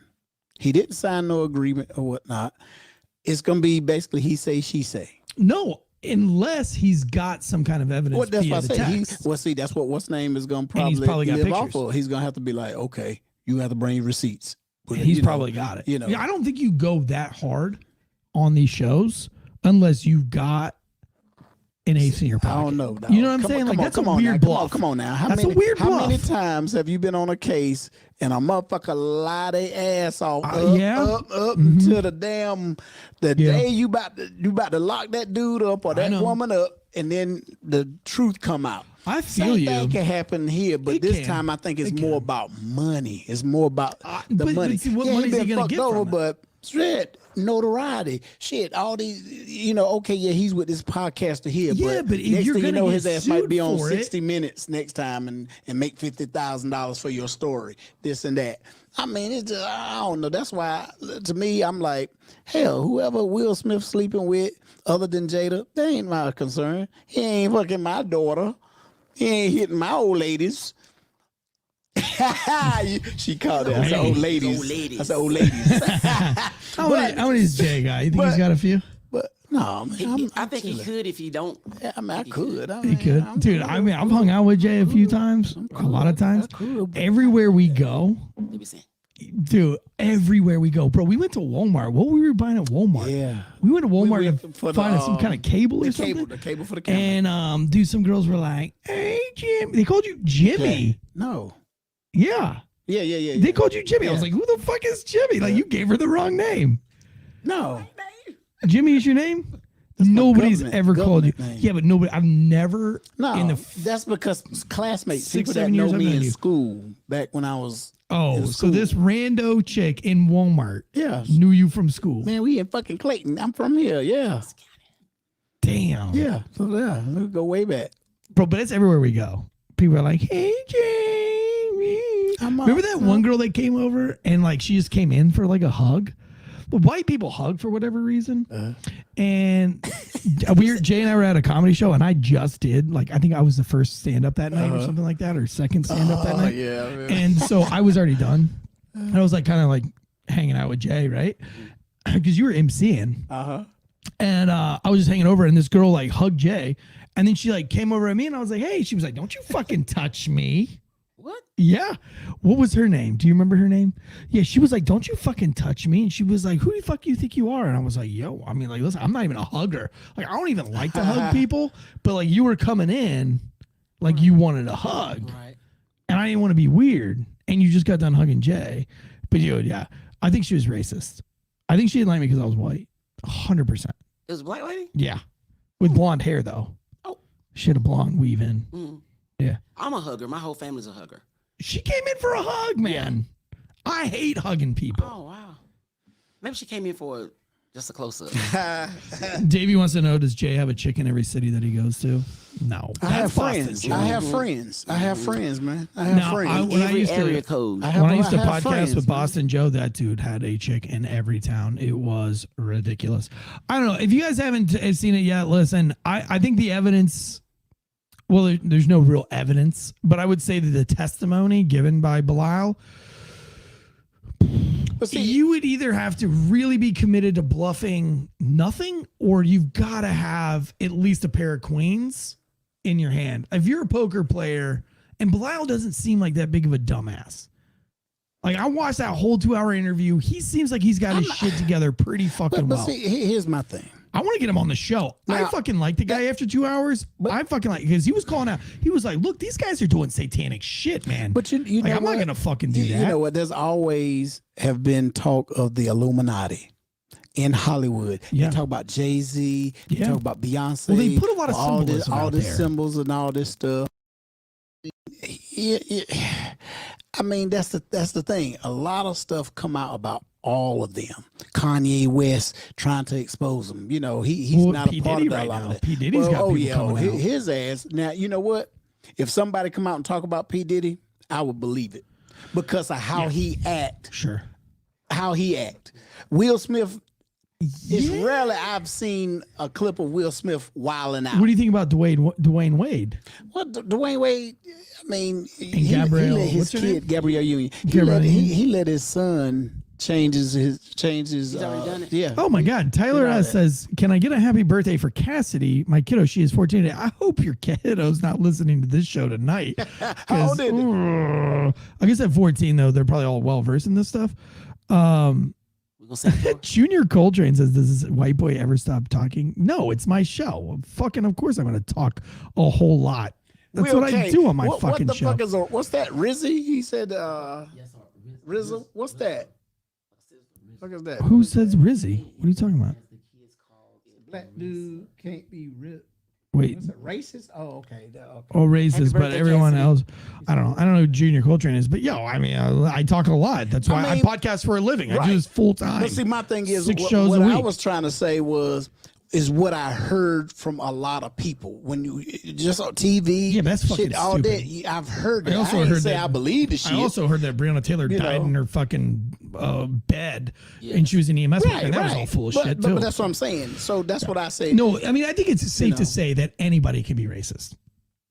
He didn't sign no agreement or whatnot. It's going to be basically he say, she say. No, unless he's got some kind of evidence. Well, that's via what I the say. text. See, that's what's name is going to probably got live off pictures. of. He's going to have to be like, okay, you have to bring receipts. But he's probably got it. You know, yeah, I don't think you go that hard on these shows unless you've got an ace in your pocket. I don't know. You know what I'm saying? Like, that's a weird bluff. Come on now. That's a weird bluff. How many times have you been on a case and a motherfucker lie their ass off up until the damn day you about to lock that dude up or that woman up, and then the truth come out. I feel you. Same thing can happen here, but this time I think it's more about money. It's more about the money. But see, what money is he going to get from it? But shit, notoriety, shit, all these, okay, yeah, he's with this podcaster here, but if next you're thing you know, get his ass might be on sued for 60 Minutes next time and make $50,000 for your story, this and that. I mean, it's just, I don't know. That's why, to me, I'm like, hell, whoever Will Smith sleeping with, other than Jada, they ain't my concern. He ain't fucking my daughter. He ain't hitting my old ladies. She called it. I said old ladies. I said old ladies. How many is Jay guy? You think he's got a few? But no, man, I think he could if he don't. Yeah, I mean, I could. He could. Dude, I mean, I've hung out with Jay a few times, a lot of times. Everywhere we go, dude, everywhere we go, bro. We went to Walmart. What were we buying at Walmart? Yeah, we went to Walmart to find some kind of cable or something. The cable for the camera. And dude, some girls were like, "Hey, Jim." They called you Jimmy. Yeah. No. Yeah. Yeah. They called you Jimmy. I was like, "Who the fuck is Jimmy?" Like, you gave her the wrong name. No. Jimmy is your name? Nobody's ever called you. Name. Yeah, but nobody. I've never. No, that's because classmates, 6, people that 7 years know me I've known in you. school back when I was. Oh, so this rando chick in Walmart, knew you from school. Man, we in fucking Clayton. I'm from here. Yeah. Damn. Yeah. So yeah, we go way back, bro. But it's everywhere we go. People are like, "Hey, Jamie." Remember that one girl that came over and like she just came in for like a hug? But white people hug for whatever reason. And Jay and I were at a comedy show, and I just did, like, I think I was the first stand-up that night or something like that, or second stand-up that night. Yeah, man. And so I was already done. And I was like kind of like hanging out with Jay, right? Because you were emceeing. And I was just hanging over, and this girl like hugged Jay, and then she like came over at me, and I was like, "Hey," she was like, "Don't you fucking touch me." What? Yeah. What was her name? Do you remember her name? Yeah, she was like, "Don't you fucking touch me." And she was like, "Who the fuck you think you are?" And I was like, "Yo, I mean, like, listen, I'm not even a hugger. Like, I don't even like to hug people, but like you were coming in like you wanted a hug. Right. And I didn't want to be weird. And you just got done hugging Jay. But dude, yeah, I think she was racist. I think she didn't like me because I was white. 100%. It was a black lady? Yeah. With blonde hair though. Oh. She had a blonde weave in. Mm. Yeah. I'm a hugger. My whole family's a hugger. She came in for a hug, man. I hate hugging people. Oh, wow. Maybe she came in for just a close-up. Davey wants to know, does Jay have a chick in every city that he goes to? No. I have friends. I have friends, man. I have Now, friends. when I used to podcast friends, with Boston Joe, that dude had a chick in every town. It was ridiculous. I don't know. If you guys haven't seen it yet, listen, I think the evidence... Well, there's no real evidence, but I would say that the testimony given by Bilal, you would either have to really be committed to bluffing nothing, or you've got to have at least a pair of queens in your hand. If you're a poker player, and Bilal doesn't seem like that big of a dumbass. Like I watched that whole 2-hour interview. He seems like he's got his shit together pretty fucking well. See, here's my thing. I want to get him on the show. I fucking like the guy after 2 hours. I fucking like because he was calling out. He was like, "Look, these guys are doing satanic shit, man." But you like, know I'm what? not gonna fucking do that. You know what? There's always have been talk of the Illuminati in Hollywood. Yeah. You talk about Jay-Z. You talk about Beyonce. Well, they put a lot of all symbolism all out these there. symbols and all this stuff. I mean, that's the thing. A lot of stuff come out about all of them. Kanye West trying to expose them. You know, he's not P. a part Diddy of that. right Lot now. of that. P. Diddy's got people coming out. His ass. Now, you know what? If somebody come out and talk about P. Diddy, I would believe it because of how he act. Sure. How he act. Will Smith. It's rarely I've seen a clip of Will Smith wilding out. What do you think about Dwayne Wade? Well, Dwayne Wade, I mean, he Gabrielle, let his what's her kid, Gabrielle Union, he let his son change his He's already done it. Yeah. Oh my God. Tyler S says, "Can I get a happy birthday for Cassidy, my kiddo? She is 14 today. I hope your kiddo's not listening to this show tonight." How old is it? I guess at 14 though, they're probably all well versed in this stuff. Junior Coltrane says, "Does this white boy ever stop talking?" No, it's my show. Fucking, of course I'm going to talk a whole lot. That's what I do on my fucking show. What the fuck is what's that? Rizzy? He said, Rizzo. What's that? What is that? Who says Rizzy? What are you talking about? Black dude can't be Wait. What's it, racist? Oh, okay. Oh, racist, but everyone else, I don't know. I don't know who Junior Coltrane is, but I mean, I talk a lot. That's why I podcast for a living. I do this full time. But see, my thing is, 6 shows what a week. I was trying to say is what I heard from a lot of people when you just on TV. Yeah, that's fucking shit, all stupid. that. I've heard that. I also ain't heard say that. I believe the shit. I also heard that Breonna Taylor died in her fucking bed, and she was in EMS. And that was all full of shit too. But that's what I'm saying. So that's what I say. No, I mean, I think it's safe to say that anybody can be racist.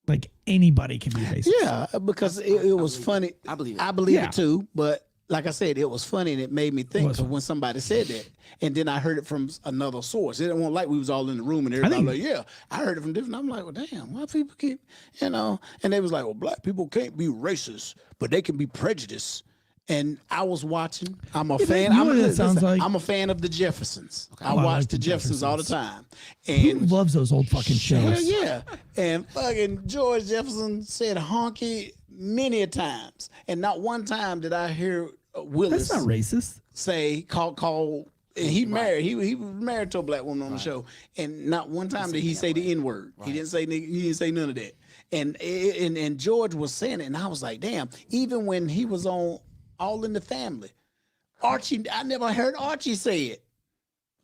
Like anybody can be racist. Yeah, because it was funny. I believe it. I believe it too, but. Like I said, it was funny and it made me think. Because when somebody said that, and then I heard it from another source, it wasn't like we was all in the room and everybody was like, "Yeah, I heard it from different." I'm like, "Well, damn, why people keep, And they was like, "Well, black people can't be racist, but they can be prejudiced." And I was watching. I'm a fan. I'm a fan of the Jeffersons. I watch the Jeffersons all the time. And who loves those old fucking shows? Hell yeah. And fucking George Jefferson said honky many a times, and not one time did I hear Willis. That's not racist. Say call. And he married. He was married to a black woman on the show, and not one time did he say the N word. He didn't say none of that. And George was saying it, and I was like, damn. Even when he was on All in the Family, Archie, I never heard Archie say it.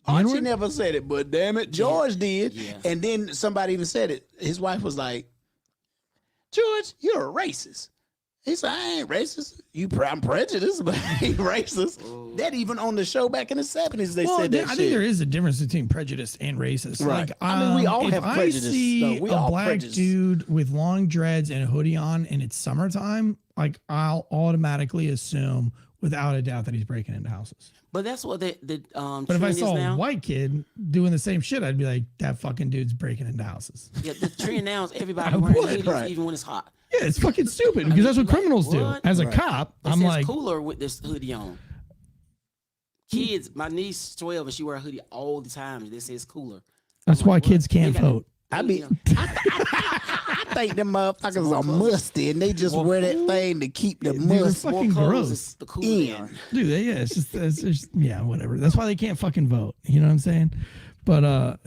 Archie never said it, but damn it, George did. Yeah. And then somebody even said it. His wife was like, "George, you're a racist." He said, "I ain't racist. I'm prejudiced, but I ain't racist." Oh. That even on the show back in the 70s, they said that I think there is a difference between prejudice and racist. Right. Like, I mean, we all have prejudice. If I see we a all black prejudice. dude with long dreads and a hoodie on and it's summertime, like I'll automatically assume without a doubt that he's breaking into houses. But that's what the But if I trend saw is now. a white kid doing the same shit, I'd be like, that fucking dude's breaking into houses. Yeah, the trend now is everybody I wearing would, hoodies right. even when it's hot. Yeah, it's fucking stupid because that's what criminals do. What? As a cop, It I'm says like, cooler with this hoodie on. Kids, my niece 12 and she wear a hoodie all the time. This says cooler. that's why kids can't They got vote. I think them motherfuckers are musty, and they just wear that thing to keep the They're must fucking gross. The cooler they are. Dude, it's just yeah, whatever. That's why they can't fucking vote. You know what I'm saying? But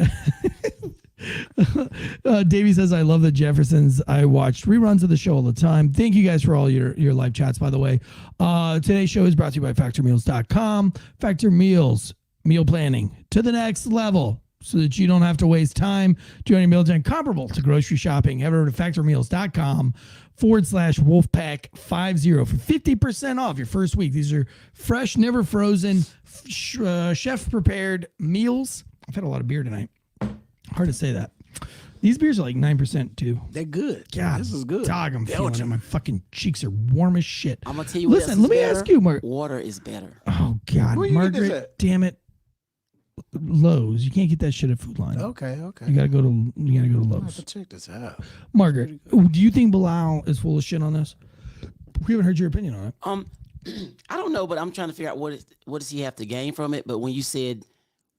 Davey says, "I love the Jeffersons. I watched reruns of the show all the time. Thank you guys for all your live chats, by the way. Today's show is brought to you by factormeals.com. Factor Meals, meal planning to the next level so that you don't have to waste time doing a meal plan comparable to grocery shopping. Head over to factormeals.com/Wolfpack50 for 50% off your first week. These are fresh, never frozen, chef prepared meals. I've had a lot of beer tonight. Hard to say that. These beers are like 9% too. They're good. God, this is good. Dog, I'm feeling it. My fucking cheeks are warm as shit. I'm gonna tell you what Listen, else is let me better. ask you, Mark. Water is better. Oh God, Where you get this Margaret, at? damn it. Lowe's. You can't get that shit at Food Line. Okay. You gotta go to I have to Lowe's. check this out. Margaret, do you think Bilal is full of shit on this? We haven't heard your opinion on it. I don't know, but I'm trying to figure out what does he have to gain from it. But when you said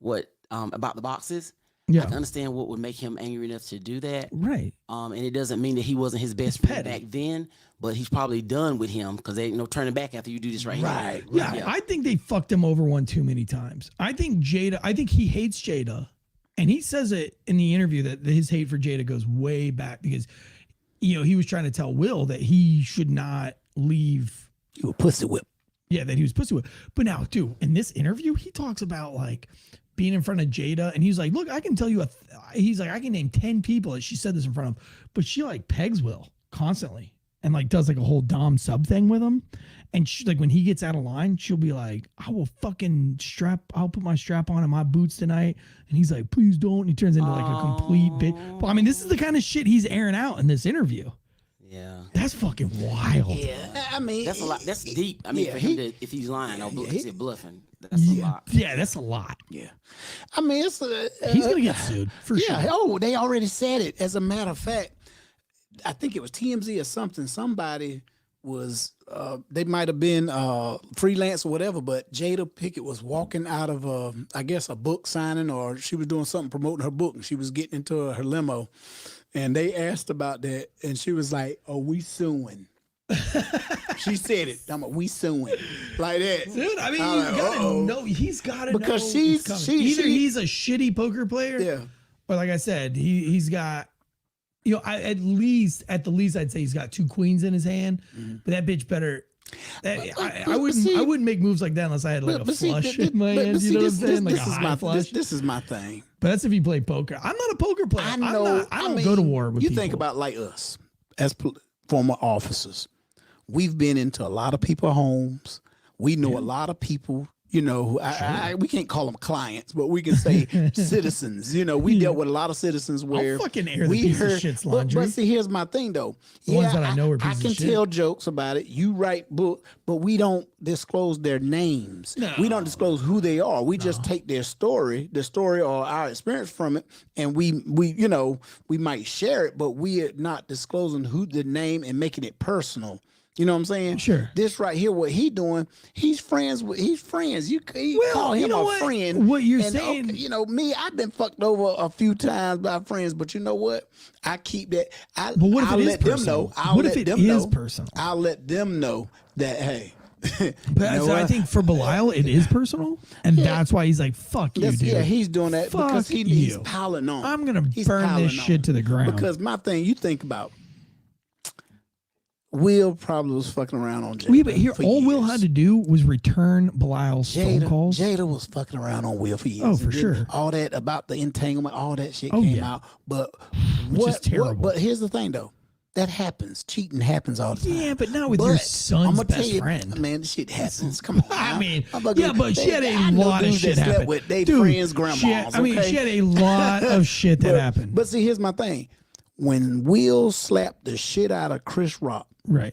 what about the boxes, I can understand what would make him angry enough to do that. Right. And it doesn't mean that he wasn't his best friend back then, but he's probably done with him because they no turning back after you do this right here. Yeah, I think they fucked him over one too many times. I think he hates Jada, and he says it in the interview that his hate for Jada goes way back because, he was trying to tell Will that he should not leave. You a pussy whip. Yeah, that he was pussy whip. But now, dude, in this interview, he talks about like being in front of Jada, and he's like, look, I can tell you he's like, I can name 10 people that she said this in front of, but she like pegs Will constantly and like does like a whole dom sub thing with him. And she, like when he gets out of line, she'll be like, I'll put my strap on and my boots tonight. And he's like, please don't. And he turns into like a complete bitch. Well, I mean, this is the kind of shit he's airing out in this interview. Yeah. That's fucking wild. Yeah. I mean, that's a lot. That's deep. I mean, for him to, if he's lying or bluffing, that's a lot. Yeah, that's a lot. Yeah. I mean, it's he's going to get sued for sure. Oh, they already said it. As a matter of fact, I think it was TMZ or something. Somebody was, they might have been freelance or whatever, but Jada Pinkett was walking out of, I guess, a book signing, or she was doing something promoting her book, and she was getting into her limo. And they asked about that, and she was like, "Are we suing?" She said it. I'm like, "We suing?" Like that, dude. I mean, you gotta know. He's gotta know because either he's a shitty poker player, yeah, or like I said, he's got, at the least, I'd say he's got 2 queens in his hand. Mm-hmm. But that bitch better. I wouldn't make moves like that unless I had like a flush in my hand. You know what I'm saying? Like a high flush. This is my thing. But that's if you play poker. I'm not a poker player. I know. I don't go to war with people. You think about like us as former officers. We've been into a lot of people's homes. We know a lot of people. We can't call them clients, but we can say citizens. We dealt with a lot of citizens where I'll fucking air the piece of shit's laundry. But see, here's my thing though. The ones that I know are pieces I can of shit. tell jokes about it. You write book, but we don't disclose their names. No. We don't disclose who they are. We just take their story, or our experience from it, and we might share it, but we are not disclosing who the name and making it personal. You know what I'm saying? Sure. This right here, what he doing, he's friends. You call him a friend. What you're and, saying. Me, I've been fucked over a few times by friends, but you know what? I keep that. But what if I'll it is let them personal? know. I'll What let if it them is know. personal? I'll let them know that, hey. But so I think for Bilal, it is personal. And that's why he's like, fuck you, dude. Yeah, he's doing that Fuck because he's piling on. I'm going to burn this shit to the ground. Because my thing, you think about, Will probably was fucking around on Jada. Yeah, but here, all Will had to do was return Bilal's phone calls. Jada was fucking around on Will for years. Oh, for sure. All that about the entanglement, all that shit came out. But which is terrible. But here's the thing, though. That happens. Cheating happens all the time. Yeah, but not with your son's best friend. Man, this shit happens. Come on. I mean, yeah, but she had a lot of shit happen. With they friends' grandmas. She had a lot of shit that happened. But see, here's my thing. When Will slapped the shit out of Chris Rock, right,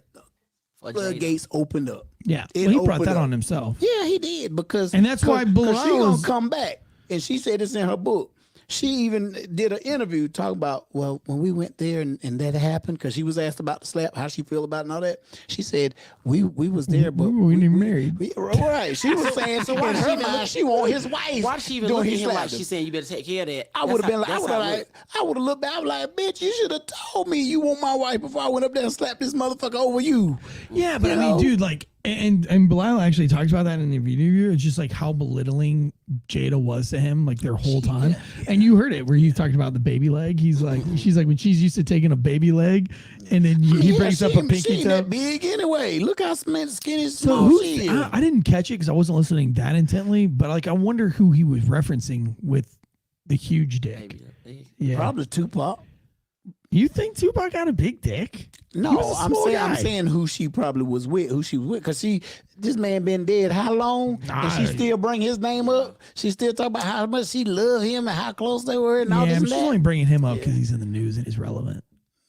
floodgates opened up. Yeah, he brought that on himself. Yeah, he did and that's why Bilal she gonna come back, and she said it's in her book. She even did an interview talking about, well, when we went there and that happened, because she was asked about the slap, how she feel about it and all that. She said, we was there, but we didn't married. Right. She was saying, so in her mind, she want his wife. Why did she even look at him like she's saying, you better take care of that? I would have been like, I would have looked back, I was like, bitch, you should have told me you want my wife before I went up there and slapped this motherfucker over you. Yeah, but I mean, dude, like, and Bilal actually talks about that in the video. It's just like how belittling Jada was to him, like their whole time. Yeah. And you heard it where he talked about the baby leg. He's like, she's like, when she's used to taking a baby leg, and then he brings up a pinky toe. That big anyway. Look how skinny so small she is. I didn't catch it because I wasn't listening that intently, but like I wonder who he was referencing with the huge dick. Yeah, probably Tupac. You think Tupac got a big dick? No, I'm saying who she probably was with, because this man been dead how long, and she still bring his name up. She still talk about how much she loved him and how close they were and all this and that. She's only bringing him up because he's in the news and is relevant.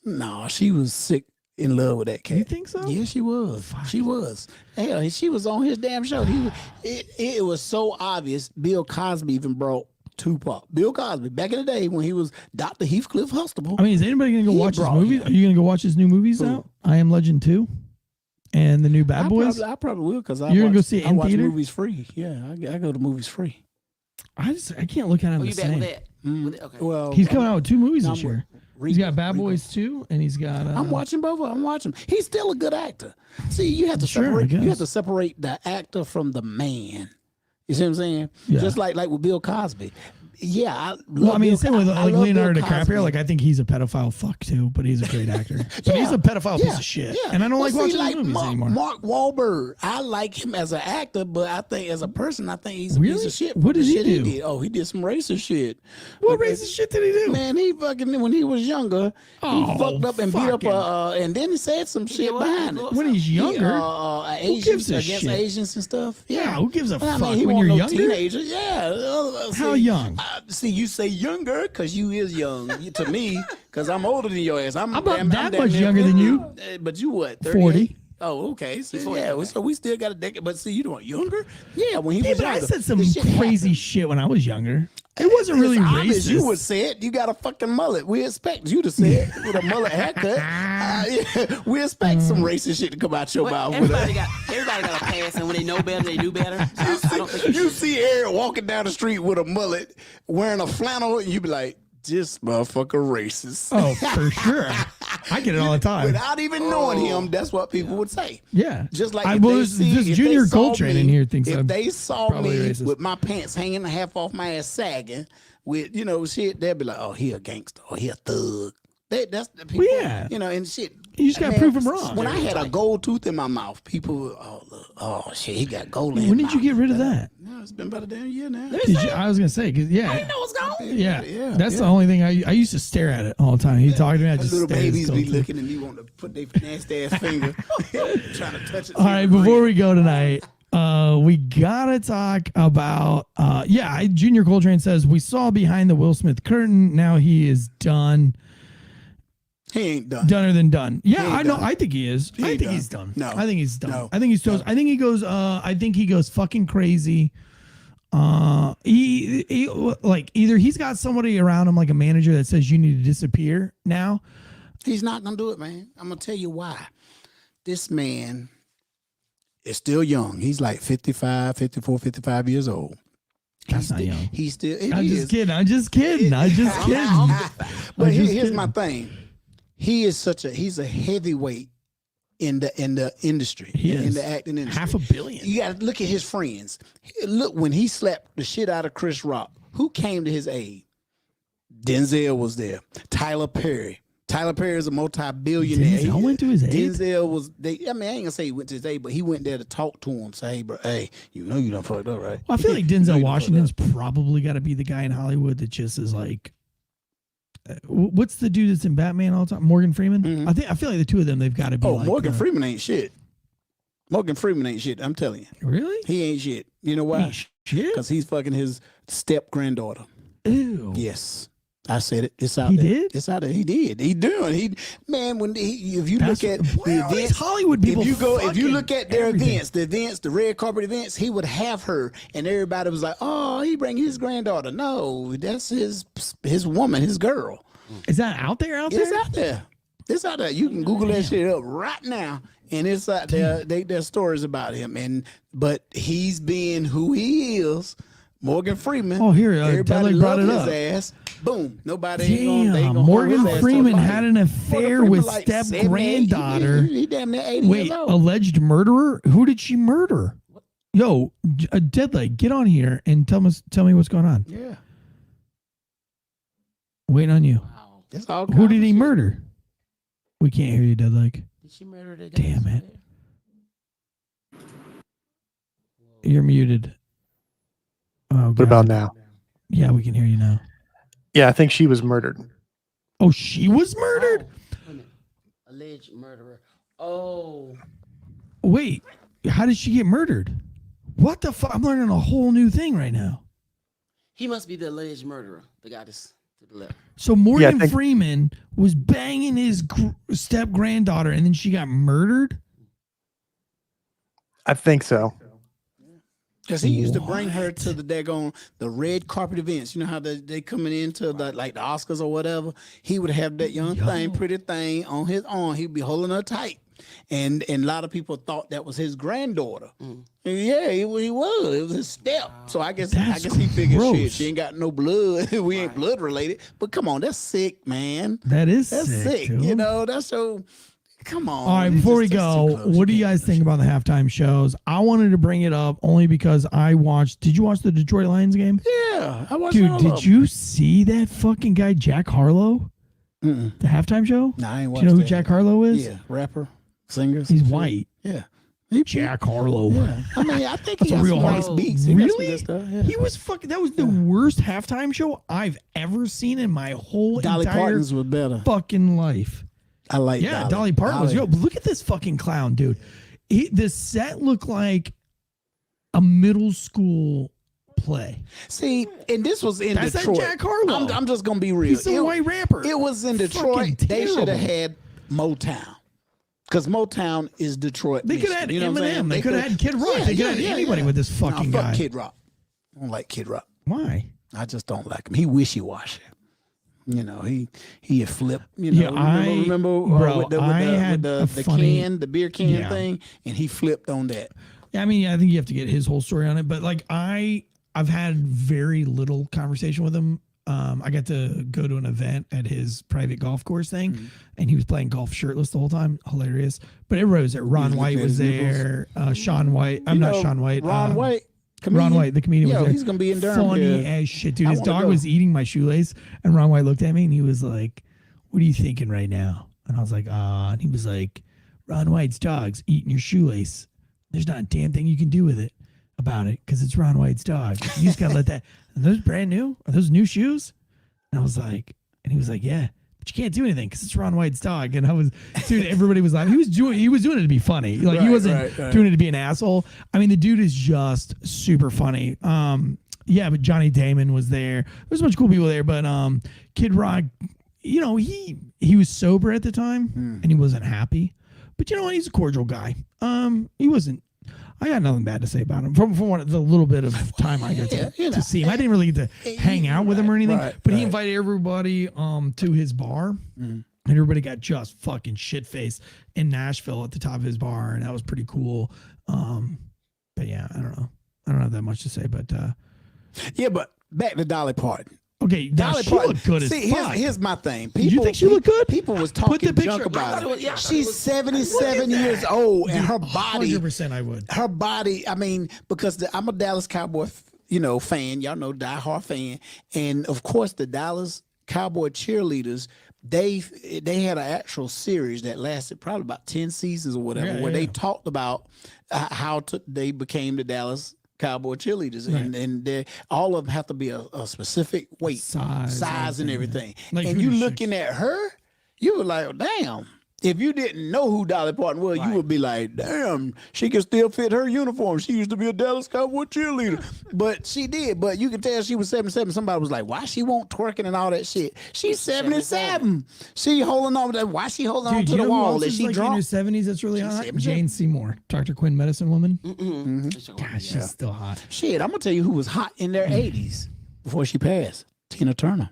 No, she was sick in love with that cat. You think so? Yeah, she was. Fuck. She was. Hell, she was on his damn show. It was so obvious. Bill Cosby even brought Tupac. Bill Cosby, back in the day when he was Dr. Heathcliff Huxtable. I mean, is anybody going to go watch his movie? Are you going to go watch his new movies out? I Am Legend 2? and the new Bad Boys? I probably will because You're gonna go see it I in watch theater? movies free. Yeah, I go to movies free. I can't look at him Oh, the you back with same. that? With it? Okay. Well, He's coming out with 2 movies this I'm year. He's got Bad Boys 2, and he's got. I'm watching both of them. I'm watching. He's still a good actor. See, you have to Sure, I separate. You guess. have to separate the actor from the man. You see what I'm saying? Yeah. Just like with Bill Cosby. Yeah, Well, I mean, same with I like love Leonardo Bill Cosby. DiCaprio. Like, I think he's a pedophile fuck too, but he's a great actor. But he's a pedophile piece of shit, and I don't like watching his movies anymore. Mark Wahlberg, I like him as an actor, but I think as a person, I think he's a Really? piece of shit. What for the did he shit do? did. Oh, he did some racist shit. What racist shit did he do? Man, he fucking when he was younger, he fucked up and beat up and then he said some shit behind it. When he's younger, who gives a against shit? Asians and stuff. Yeah, who gives a Well, I fuck mean, he when wasn't you're no younger? Teenager. Yeah. How young? See, you say younger because you is young to me because I'm older than your ass. I'm about damn- that damn much near younger than 40. you. But you what? 40. Oh, okay. So, so we still got a decade. But see, you doing younger? Yeah, when he Yeah, was but I younger. said some this shit crazy happened. shit when I was younger. It wasn't really It's obvious racist. You would say it. You got a fucking mullet. We expect you to say it with a mullet haircut. We expect some racist shit to come out your mouth. Everybody got a pass, and when they know better, they do better. I don't think You see Eric walking down the street with a mullet, wearing a flannel, and you be like, "This motherfucker racist." Oh, for sure. I get it all the time. Without even knowing him, that's what people would say. Yeah. Just like I if was they see, this if Junior they saw Coltrane me, in here thinks if I'm they saw probably me racist. with my pants hanging half off my ass sagging with shit, they'd be like, "Oh, he a gangster, or he a thug." That's the people, yeah. and shit. You just gotta prove 'em wrong. When I had a gold tooth in my mouth, people, oh shit, he got gold in When his did you get rid of that? No, it's been about a damn year now. I was gonna say, cause yeah, I didn't know what's going on. yeah, that's the only thing I used to stare at it all the time. He talked to me, I just Little stare at his babies gold be tooth. looking and me wanting to put their nasty ass finger trying to touch it. All right, before we go tonight, we gotta talk about Junior Coltrane says we saw behind the Will Smith curtain. Now he is done. He ain't done. Donner than done. Yeah, ain't I know. done. I think he is. He I ain't think done. he's done. No. I think he's done. No. I think he's toast. I think he goes. I think he goes fucking crazy. He like either he's got somebody around him like a manager that says you need to disappear now. He's not gonna do it, man. I'm gonna tell you why. This man is still young. He's like 55, 54, 55 years old. That's not young. He's still. I'm just kidding. I'm just kidding. But here's my thing. He's a heavyweight in the industry. In the acting industry. $500 million. You gotta look at his friends. Look, when he slapped the shit out of Chris Rock, who came to his aid? Denzel was there. Tyler Perry. Tyler Perry is a multi-billionaire. Denzel went to his aid? Denzel was. I ain't gonna say he went to his aid, but he went there to talk to him. Say, hey, bro, hey, you know you done fucked up, right? Well, I feel like Denzel Washington's probably got to be the guy in Hollywood that just is like, what's the dude that's in Batman all the time? Morgan Freeman. Mm-hmm. I feel like the two of them they've got to be. Oh, like, Morgan Freeman ain't shit. Morgan Freeman ain't shit. I'm telling you. Really? He ain't shit. You know why? Shit. Because he's fucking his step granddaughter. Ew. Yes. I said it. It's out He there. did? It's out there. He did. He doing. If you That's- look at why the are these events, Hollywood people if you look fucking at their everything? events, the red carpet events, he would have her, and everybody was like, "Oh, he bring his granddaughter." No, that's his woman, his girl. Is that out there? It's out there. It's out there. You can Google that shit up right now, and it's out there. There's stories about him, but he's being who he is. Morgan Freeman. Oh, here, everybody Dudley brought loved it his up. ass. Boom. Nobody. Damn, Morgan Freeman had an affair with step granddaughter. He damn near 80 Wait, years old. alleged murderer? Who did she murder? Yo, Deadleg, get on here and tell me what's going on. Yeah. Waiting on you. That's all. Who did he murder? We can't hear you, Deadleg. Did she murder the guy? Damn it. You're muted. Oh, What about now? Yeah, we can hear you now. Yeah, I think she was murdered. Oh, she was murdered? Wait a minute. Alleged murderer. Oh. Wait, how did she get murdered? What the fuck? I'm learning a whole new thing right now. He must be the alleged murderer. The guy that's to the left. So Morgan Freeman was banging his step granddaughter, and then she got murdered. I think so. Because he used to bring her to the red carpet events. You know how they coming into like the Oscars or whatever. He would have that young thing, pretty thing on his arm. He'd be holding her tight. and a lot of people thought that was his granddaughter. Yeah, he was. It was his step. So I guess he figured shit. She ain't got no blood. We ain't blood related. But come on, that's sick, man. That's sick. dude. You know, that's so. Come on. All right, before we go, what do you guys think about the halftime shows? I wanted to bring it up only because I watched. Did you watch the Detroit Lions game? Yeah, I watched. Dude, did you see that fucking guy, Jack Harlow? The halftime show? No, I ain't watched. Do you know who that. Jack Harlow is? Yeah, rapper, singer. He's white. Yeah. Jack Harlow. Yeah. I mean, I think That's he a has real some nice hard beats. Really? Yeah. He was fucking. That was the worst halftime show I've ever seen in my whole Dolly entire Parton's was better. fucking life. I like. Yeah, Dolly Parton was. Yo, look at this fucking clown, dude. The set looked like a middle school play. See, and this was in That's Detroit. That Jack Harlow. I'm just gonna be real. He's a white rapper. It was in Detroit. They should have had Motown. Because Motown is Detroit. They could have had Michigan, you know what I'm saying? Eminem. They could have had Kid Rock. They could have had anybody with this fucking fuck guy. Kid Rock. I don't like Kid Rock. Why? I just don't like him. He wishy-washy. You know, he had flipped. You know, remember with the beer can thing, and he flipped on that. Yeah, I mean, I think you have to get his whole story on it. But like, I've had very little conversation with him. I got to go to an event at his private golf course thing, and he was playing golf shirtless the whole time. Hilarious. But everybody was there. Ron White was there. Sean White. I'm not Sean White. Ron White. Comedian? Ron White, the comedian, was there. He's gonna be in Durham. Funny as shit, dude. His dog was eating my shoelace, and Ron White looked at me and he was like, "What are you thinking right now?" And I was like, and he was like, "Ron White's dog's eating your shoelace. There's not a damn thing you can do with it about it because it's Ron White's dog. You just gotta let that." Are those brand new? Are those new shoes? And I was like, and he was like, "Yeah, but you can't do anything because it's Ron White's dog." And I was, dude, everybody was like, he was doing it to be funny. Like he wasn't doing it to be an asshole. I mean, the dude is just super funny. Yeah, but Johnny Damon was there. There's a bunch of cool people there, but Kid Rock, you know, he was sober at the time and he wasn't happy. But you know what? He's a cordial guy. He wasn't. I got nothing bad to say about him from the little bit of time I got to see him. I didn't really get to hang out with him or anything, but he invited everybody to his bar, and everybody got just fucking shit faced in Nashville at the top of his bar, and that was pretty cool. But yeah, I don't know. I don't have that much to say, but yeah, but back to Dolly Parton. Okay, Dolly Parton looked good as fuck. Here's my thing. Did you think she looked good? People was talking junk about her. Yeah, she's 77 years old, and her body. 100% I would. Her body. I mean, because I'm a Dallas Cowboy, fan. Y'all know, diehard fan, and of course the Dallas Cowboy cheerleaders. They had an actual series that lasted probably about 10 seasons or whatever, where they talked about how they became the Dallas Cowboy cheerleaders, and all of them have to be a specific weight, size and everything. Like, and you looking at her, you were like, damn. If you didn't know who Dolly Parton was, you would be like, damn, she can still fit her uniform. She used to be a Dallas Cowboy cheerleader. But she did. But you can tell she was 77. Somebody was like, why she won't twerking and all that shit? She's 77. She holding on to that. Why she holding on to the wall? Is she drunk? In her 70s, that's really hot. Jane Seymour, Dr. Quinn, medicine woman. God, she's still hot. Shit, I'm going to tell you who was hot in their 80s before she passed. Tina Turner.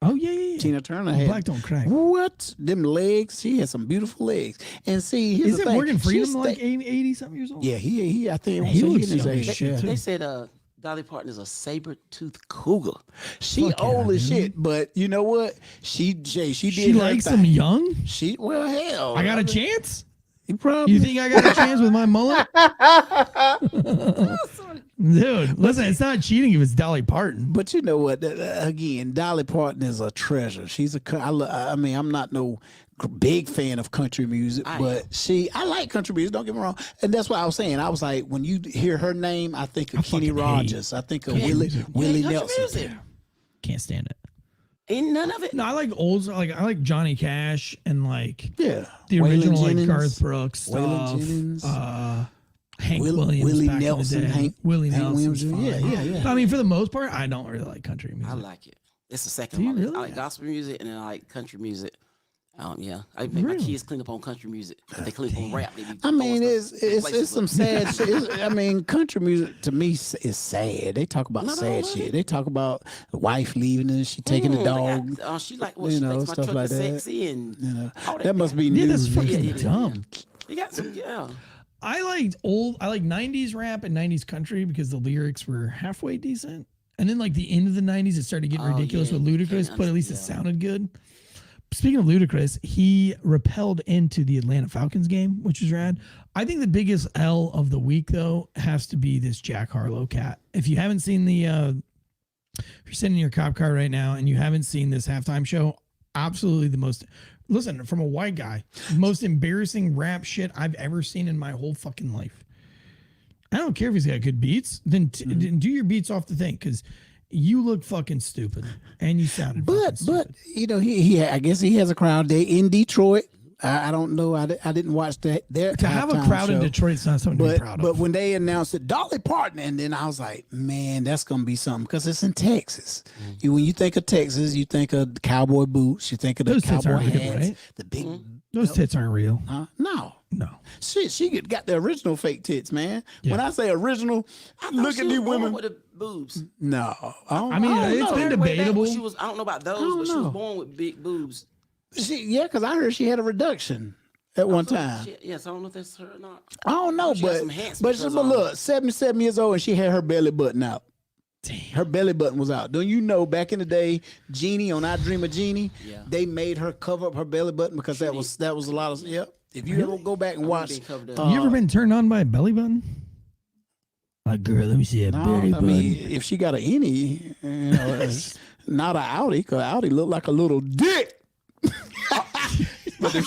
Oh, yeah. Tina Turner had. Black don't crack. What? Them legs. She had some beautiful legs. And see, here's the thing. Morgan Freeman like 80-something years old? Yeah, he I think he looks in his age. They said Dolly Parton is a saber-toothed cougar. She old as shit, but you know what? She did. She likes them young? Well, hell. I got a chance? You probably. You think I got a chance with my mullet? Dude, listen, it's not cheating if it's Dolly Parton. But you know what? Again, Dolly Parton is a treasure. She's I mean, I'm not no big fan of country music, but I like country music. Don't get me wrong. And that's what I was saying. I was like, when you hear her name, I think of Kenny Rogers. I think of Willie Nelson. Can't stand it. Ain't none of it. No, I like old. I like Johnny Cash and like the original Waylon like Garth Brooks stuff. Waylon Jennings. Hank Williams, Willie back Nelson, in the day. Willie Nelson. Yeah. I mean, for the most part, I don't really like country music. I like it. It's the second Do you one. really? I like gospel music and then I like country music. Yeah, I make Really? my kids clean up on country music. If they clean up on rap, they be I mean, throwing it's stuff some sad shit. I mean, country music to me is sad. They talk about sad shit. They talk about the wife leaving her, she taking the dog. She like, well, she makes my stuff truck like that. sexy and You know, all that must be Yeah, that's news. fucking dumb. You got some, yeah. I liked 90s rap and 90s country because the lyrics were halfway decent. And then like the end of the 90s, it started getting ridiculous with Ludacris, but at least it sounded good. Speaking of Ludacris, he repelled into the Atlanta Falcons game, which is rad. I think the biggest L of the week, though, has to be this Jack Harlow cat. If you haven't seen if you're sitting in your cop car right now and you haven't seen this halftime show, absolutely listen, from a white guy, most embarrassing rap shit I've ever seen in my whole fucking life. I don't care if he's got good beats, then do your beats off the thing, because you look fucking stupid and you sounded but you know, he I guess he has a crowd day in Detroit. I don't know. I didn't watch that. To have a crowd in Detroit is not something to be proud of. But when they announced it, Dolly Parton, and then I was like, man, that's gonna be something, because it's in Texas. When you think of Texas, you think of cowboy boots, you think of the cowboy hats, right? the big. Those tits aren't real. No. She got the original fake tits, man. Yeah. When I say original, look at these women with the boobs. No, I mean, it's been debatable. I don't know about those, but she was born with big boobs. Because I heard she had a reduction at one time. Yes, I don't know if that's her or not. I don't know, but look, 77 years old, and she had her belly button out. Damn. Her belly button was out. Don't you know, back in the day, Jeannie on I Dream of Jeannie, they made her cover up her belly button because that was a lot of If you ever go back and watch, you ever been turned on by a belly button? Like, girl, let me see that belly button. I mean, if she got an innie, you know, not an outie, because outie look like a little dick. But if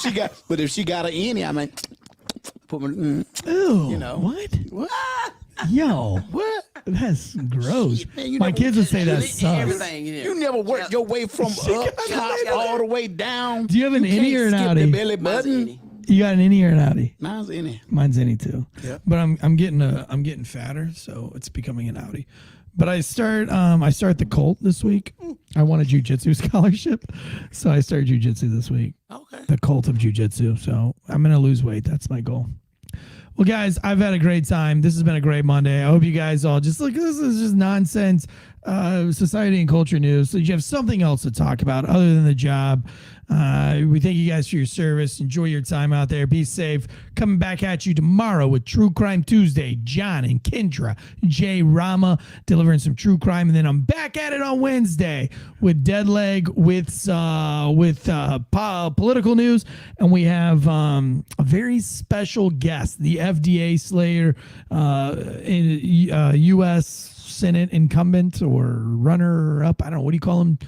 she got an innie, I mean, put my, ew, you know what? Yo, what? That's gross. Man, my kids would say that sucks. You never worked your way from up top all the way down. Do you have an innie or an outie? The belly button. You got an innie or an outie? Mine's innie. Mine's innie too. Yeah. But I'm getting fatter, so it's becoming an outie. But I start the cult this week. I won a jiu-jitsu scholarship, so I start jiu-jitsu this week. Okay. The cult of jiu-jitsu. So I'm gonna lose weight. That's my goal. Well, guys, I've had a great time. This has been a great Monday. I hope you guys all this is just nonsense, society and culture news. So you have something else to talk about other than the job. We thank you guys for your service. Enjoy your time out there. Be safe. Coming back at you tomorrow with True Crime Tuesday. John and Kendra, Jay Rama delivering some true crime, and then I'm back at it on Wednesday with Dead Leg with political news, and we have a very special guest, the FDA slayer, U.S. Senate incumbent or runner up. I don't know, what do you call him?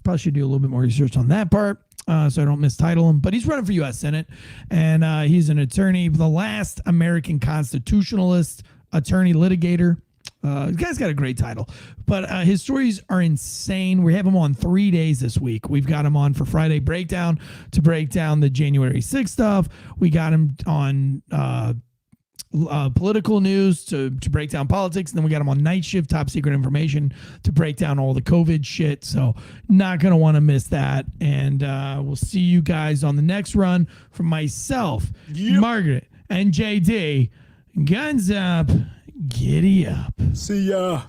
Probably should do a little bit more research on that part. So I don't mistitle him, but he's running for U.S. Senate, and he's an attorney, the last American constitutionalist, attorney, litigator. The guy's got a great title, but his stories are insane. We have him on 3 days this week. We've got him on for Friday Breakdown to break down the January 6th stuff. We got him on political news to break down politics. And then we got him on Night Shift, Top Secret Information, to break down all the COVID shit. So not going to want to miss that. And we'll see you guys on the next run. From myself, Margaret, and JD, guns up, giddy up. See ya.